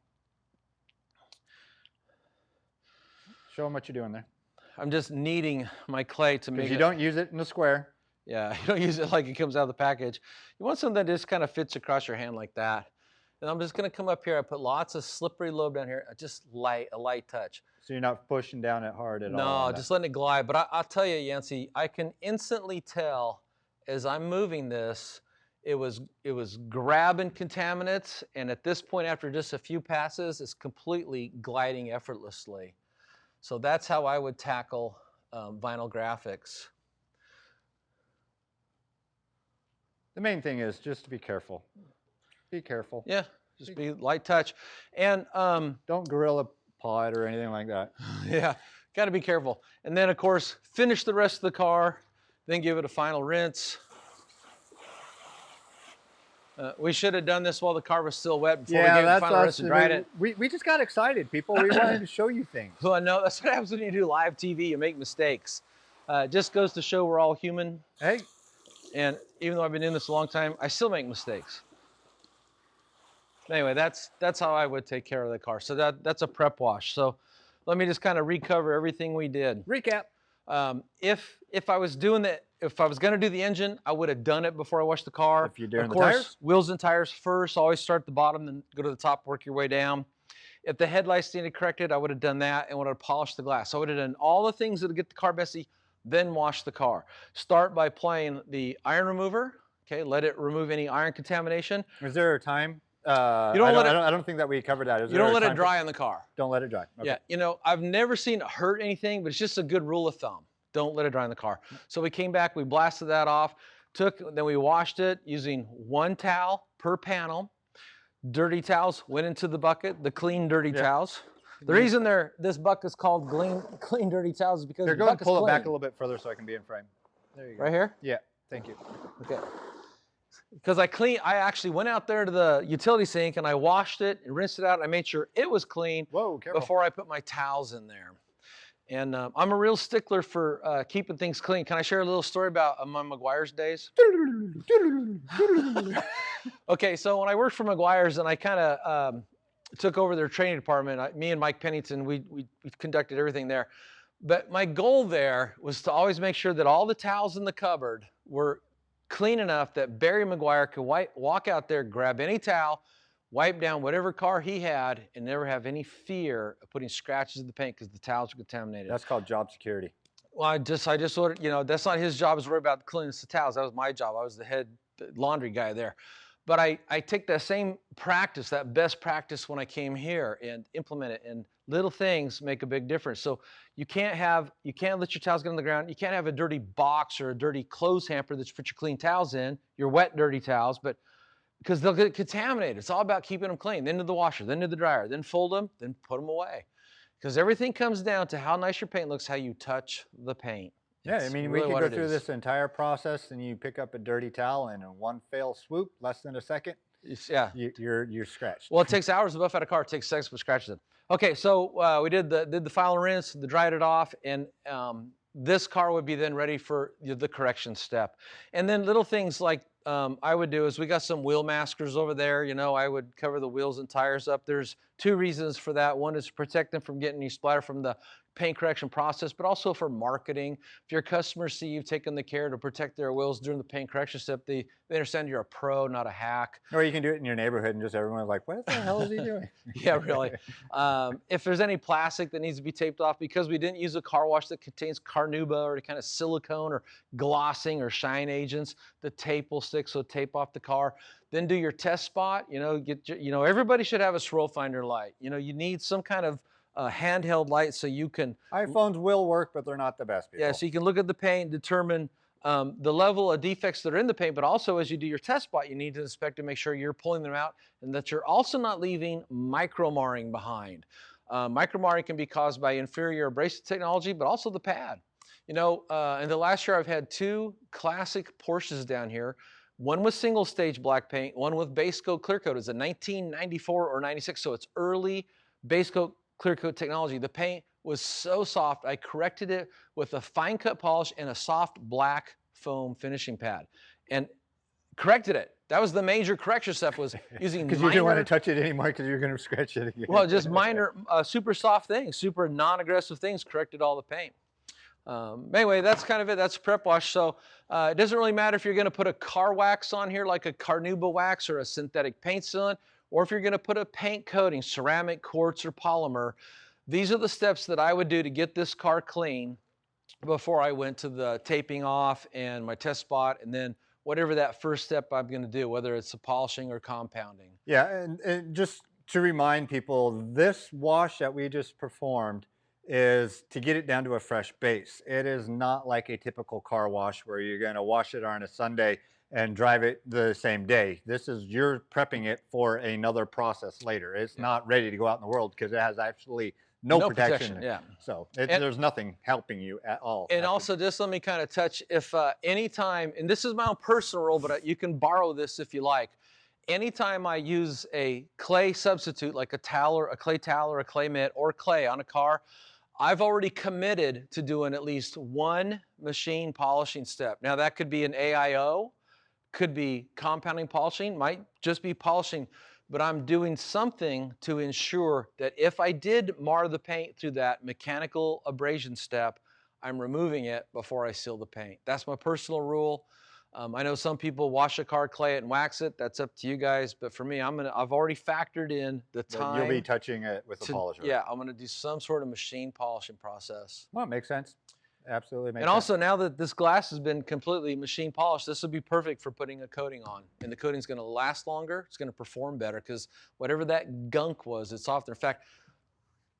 Show them what you're doing there. I'm just kneading my clay to make Because you it. don't use it in a square. Yeah, you don't use it like it comes out of the package. You want something that just kind of fits across your hand like that. And I'm just going to come up here. I put lots of slippery lube down here. Just a light touch. So you're not pushing down it hard at all. No, on just that. letting it glide. But I'll tell you, Yancy, I can instantly tell as I'm moving this, it was grabbing contaminants. And at this point, after just a few passes, it's completely gliding effortlessly. So that's how I would tackle vinyl graphics. The main thing is just to be careful. Be careful. Yeah, just be light touch. And Don't gorilla paw it or anything like that. yeah, got to be careful. And then, of course, finish the rest of the car, then give it a final rinse. We should have done this while the car was still wet before we gave it a final rinse and dried it. We just got excited, people. We wanted to show you things. Well, no, that's what happens when you do live TV. You make mistakes. It just goes to show we're all human. Hey, And even though I've been doing this a long time, I still make mistakes. Anyway, that's how I would take care of the car. So that's a prep wash. So let me just kind of recover everything we did. recap. If I was doing that, if I was going to do the engine, I would have done it before I washed the car. If you're doing of the course, tires? wheels and tires first. Always start at the bottom, then go to the top, work your way down. If the headlights needed corrected, I would have done that and would have polished the glass. So I would have done all the things that would get the car messy, then wash the car. Start by applying the iron remover. Okay, let it remove any iron contamination. Is there a time? You don't let it. I don't think that we covered that. You don't let it dry on the car. Don't let it dry. Okay. Yeah, you know, I've never seen it hurt anything, but it's just a good rule of thumb. Don't let it dry in the car. So we came back, we blasted that off, then we washed it using one towel per panel. Dirty towels went into the bucket, the clean dirty towels. The reason this bucket's called clean dirty towels is because the bucket's pull clean. it back a little bit further so I can be in frame. There you go. Right here? Yeah, thank you. Okay. Because I actually went out there to the utility sink and I washed it and rinsed it out. And I made sure it was clean before I put my towels in there. And I'm a real stickler for keeping things clean. Can I share a little story about my McGuire's days? Okay, so when I worked for McGuire's and I kind of took over their training department, me and Mike Pennington, we conducted everything there. But my goal there was to always make sure that all the towels in the cupboard were clean enough that Barry McGuire could walk out there, grab any towel, wipe down whatever car he had, and never have any fear of putting scratches in the paint because the towels are contaminated. That's called job security. Well, I just ordered, you know, that's not his job, is worry about cleaning the towels. That was my job. I was the head laundry guy there. But I take that same practice, that best practice when I came here and implement it, and little things make a big difference. So you can't let your towels get on the ground. You can't have a dirty box or a dirty clothes hamper that you put your clean towels in, your wet, dirty towels, but because they'll get contaminated. It's all about keeping them clean. Then to the washer, then to the dryer, then fold them, then put them away. Because everything comes down to how nice your paint looks, how you touch the paint. Yeah, I mean, we could go through this entire process and you pick up a dirty towel and in one fell swoop, less than a second, you're scratched. Well, it takes hours to buff out a car. It takes seconds to scratch it. Okay, so we did the final rinse, dried it off, and this car would be then ready for the correction step. And then little things like I would do is we got some wheel maskers over there. You know, I would cover the wheels and tires up. There's two reasons for that. One is to protect them from getting any splatter from the paint correction process, but also for marketing. If your customers see you've taken the care to protect their wheels during the paint correction step, they understand you're a pro, not a hack. Or you can do it in your neighborhood and just everyone's like, what the hell is he doing? Yeah, really. If there's any plastic that needs to be taped off, because we didn't use a car wash that contains carnauba or any kind of silicone or glossing or shine agents, the tape will stick, so tape off the car. Then do your test spot. You know, everybody should have a swirl finder light. You know, you need some kind of handheld light so you can. iPhones will work, but they're not the best, people. Yeah, so you can look at the paint, determine the level of defects that are in the paint, but also as you do your test spot, you need to inspect to make sure you're pulling them out and that you're also not leaving micro-marring behind. Micro-marring can be caused by inferior abrasive technology, but also the pad. You know, in the last year, I've had two classic Porsches down here. One with single stage black paint, one with base coat clear coat. It's a 1994 or 96, so it's early base coat clear coat technology. The paint was so soft, I corrected it with a fine cut polish and a soft black foam finishing pad and corrected it. That was the major correction step, was using because you didn't want to touch it anymore because you're going to scratch it again. Well, just minor, super soft things, super non-aggressive things corrected all the paint. Anyway, that's kind of it. That's prep wash. So it doesn't really matter if you're going to put a car wax on here, like a carnauba wax or a synthetic paint sealant, or if you're going to put a paint coating, ceramic, quartz, or polymer. These are the steps that I would do to get this car clean before I went to the taping off and my test spot, and then whatever that first step I'm going to do, whether it's a polishing or compounding. Yeah, and just to remind people, this wash that we just performed is to get it down to a fresh base. It is not like a typical car wash where you're going to wash it on a Sunday and drive it the same day. This is, you're prepping it for another process later. It's not ready to go out in the world because it has actually no protection. Yeah. So there's nothing helping you at all. And also, just let me kind of touch, if anytime, and this is my own personal rule, but you can borrow this if you like. Anytime I use a clay substitute, like a towel or a clay towel or a clay mitt or clay on a car, I've already committed to doing at least one machine polishing step. Now that could be an AIO, could be compounding polishing, might just be polishing, but I'm doing something to ensure that if I did mar the paint through that mechanical abrasion step, I'm removing it before I seal the paint. That's my personal rule. I know some people wash a car, clay it, and wax it. That's up to you guys. But for me, I've already factored in the time. You'll be touching it with a polisher. Yeah, I'm gonna do some sort of machine polishing process. Well, it makes sense. Absolutely makes sense. And also, now that this glass has been completely machine polished, this would be perfect for putting a coating on. And the coating's gonna last longer. It's gonna perform better because whatever that gunk was, it's off there. In fact,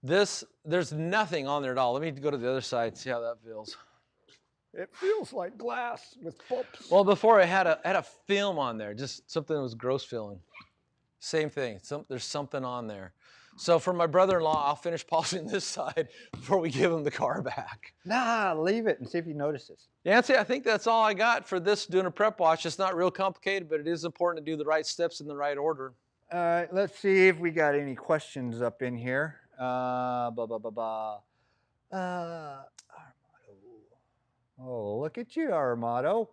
there's nothing on there at all. Let me go to the other side and see how that feels. It feels like glass with bumps. Well, before I had a film on there, just something that was gross feeling. Same thing, there's something on there. So for my brother-in-law, I'll finish polishing this side before we give him the car back. Nah, leave it and see if he notices. Yancy, I think that's all I got for this doing a prep wash. It's not real complicated, but it is important to do the right steps in the right order. All right, let's see if we got any questions up in here. Oh, look at you, Armando.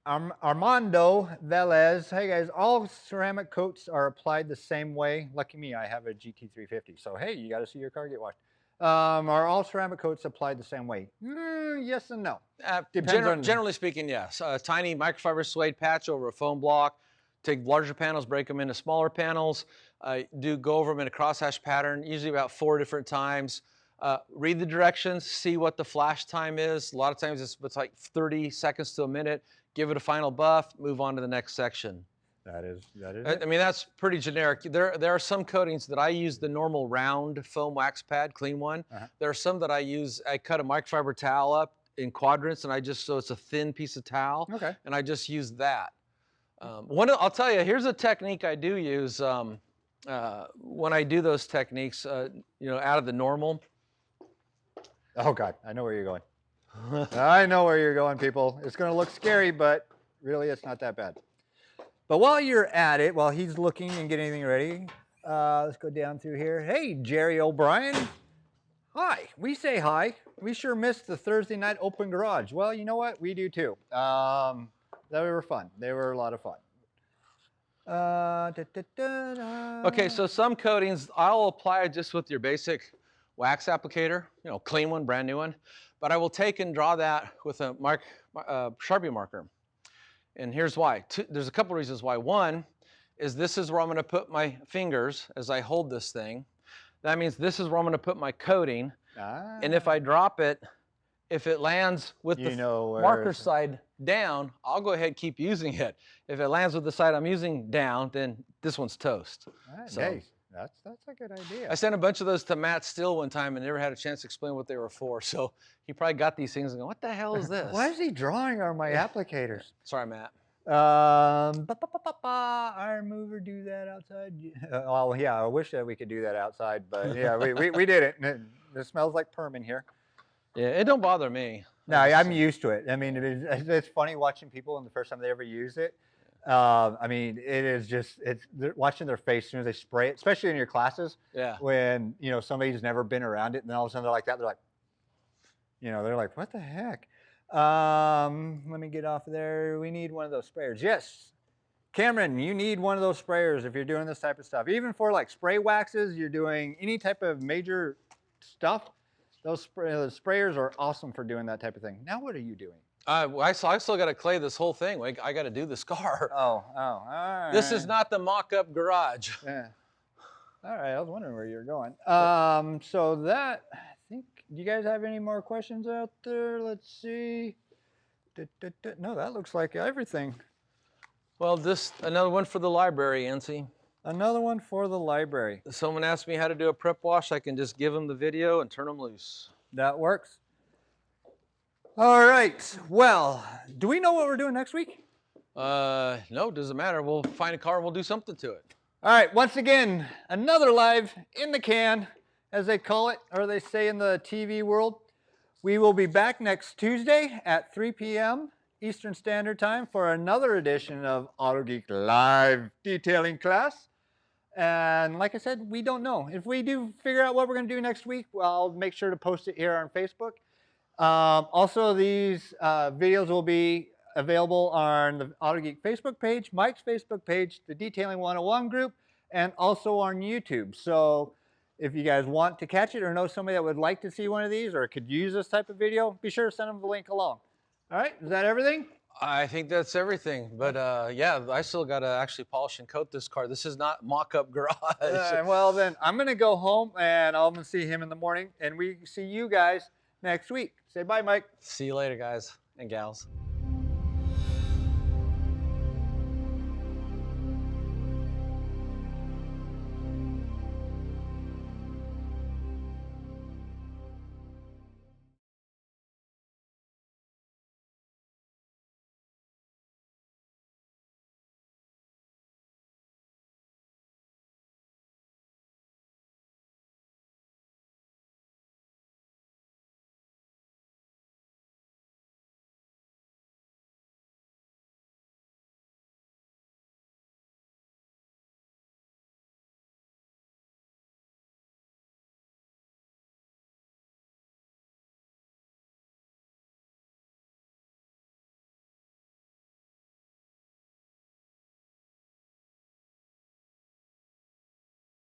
Armando Velez. Hey guys, all ceramic coats are applied the same way. Lucky me, I have a GT350. So hey, you got to see your car get washed. Are all ceramic coats applied the same way? Yes and no. Generally speaking, yes. Tiny microfiber suede patch over a foam block. Take larger panels, break them into smaller panels. Go over them in a crosshatch pattern, usually about 4 different times. Read the directions, see what the flash time is. A lot of times it's like 30 seconds to a minute. Give it a final buff, move on to the next section. That is I mean, that's pretty generic. There are some coatings that I use the normal round foam wax pad, clean one. There are some that I cut a microfiber towel up in quadrants, and so it's a thin piece of towel. Okay. And I just use that. I'll tell you, here's a technique I do use when I do those techniques, out of the normal. Oh God, I know where you're going. I know where you're going, people. It's going to look scary, but really it's not that bad. But while you're at it, while he's looking and getting anything ready, let's go down through here. Hey, Jerry O'Brien. Hi. We say hi. We sure missed the Thursday night open garage. Well, you know what? We do too. They were fun. They were a lot of fun. Okay, so some coatings I'll apply just with your basic wax applicator, clean one, brand new one. But I will take and draw that with a Sharpie marker. And here's why. There's a couple reasons why. One is this is where I'm going to put my fingers as I hold this thing. That means this is where I'm going to put my coating. And if I drop it, if it lands with the marker side down, I'll go ahead and keep using it. If it lands with the side I'm using down, then this one's toast. Nice. That's a good idea. I sent a bunch of those to Matt Steele one time and never had a chance to explain what they were for. So he probably got these things and go, what the hell is this? Why is he drawing on my applicators? Sorry, Matt. Iron mover, do that outside. Oh yeah, I wish that we could do that outside, but yeah, we did it. It smells like perm in here. Yeah, it don't bother me. No, I'm used to it. I mean, it's funny watching people and the first time they ever use it. I mean, it is just, watching their face as soon as they spray it, especially in your classes. Yeah. When, somebody's never been around it and then all of a sudden they're like that, they're like, what the heck? Let me get off of there. We need one of those sprayers. Yes. Cameron, you need one of those sprayers if you're doing this type of stuff. Even for like spray waxes, you're doing any type of major stuff. Those sprayers are awesome for doing that type of thing. Now, what are you doing? I still got to clay this whole thing. I got to do this car. Oh, all right. This is not the mock-up garage. Yeah. All right, I was wondering where you're going. So that, I think, do you guys have any more questions out there? Let's see. No, that looks like everything. Well, another one for the library, Yancy. Another one for the library. Someone asked me how to do a prep wash. I can just give them the video and turn them loose. That works. All right. Well, do we know what we're doing next week? No, it doesn't matter. We'll find a car and we'll do something to it. All right. Once again, another live in the can, as they call it, or they say in the TV world. We will be back next Tuesday at 3 p.m. Eastern Standard Time for another edition of Autogeek Live Detailing Class. And like I said, we don't know. If we do figure out what we're going to do next week, well, I'll make sure to post it here on Facebook. Also, these videos will be available on the Autogeek Facebook page, Mike's Facebook page, the Detailing 101 group, and also on YouTube. So If you guys want to catch it or know somebody that would like to see one of these or could use this type of video, be sure to send them the link along. All right, is that everything? I think that's everything. But yeah, I still got to actually polish and coat this car. This is not mock-up garage. Well, then I'm going to go home and I'm going to see him in the morning. And we see you guys next week. Say bye, Mike. See you later, guys and gals.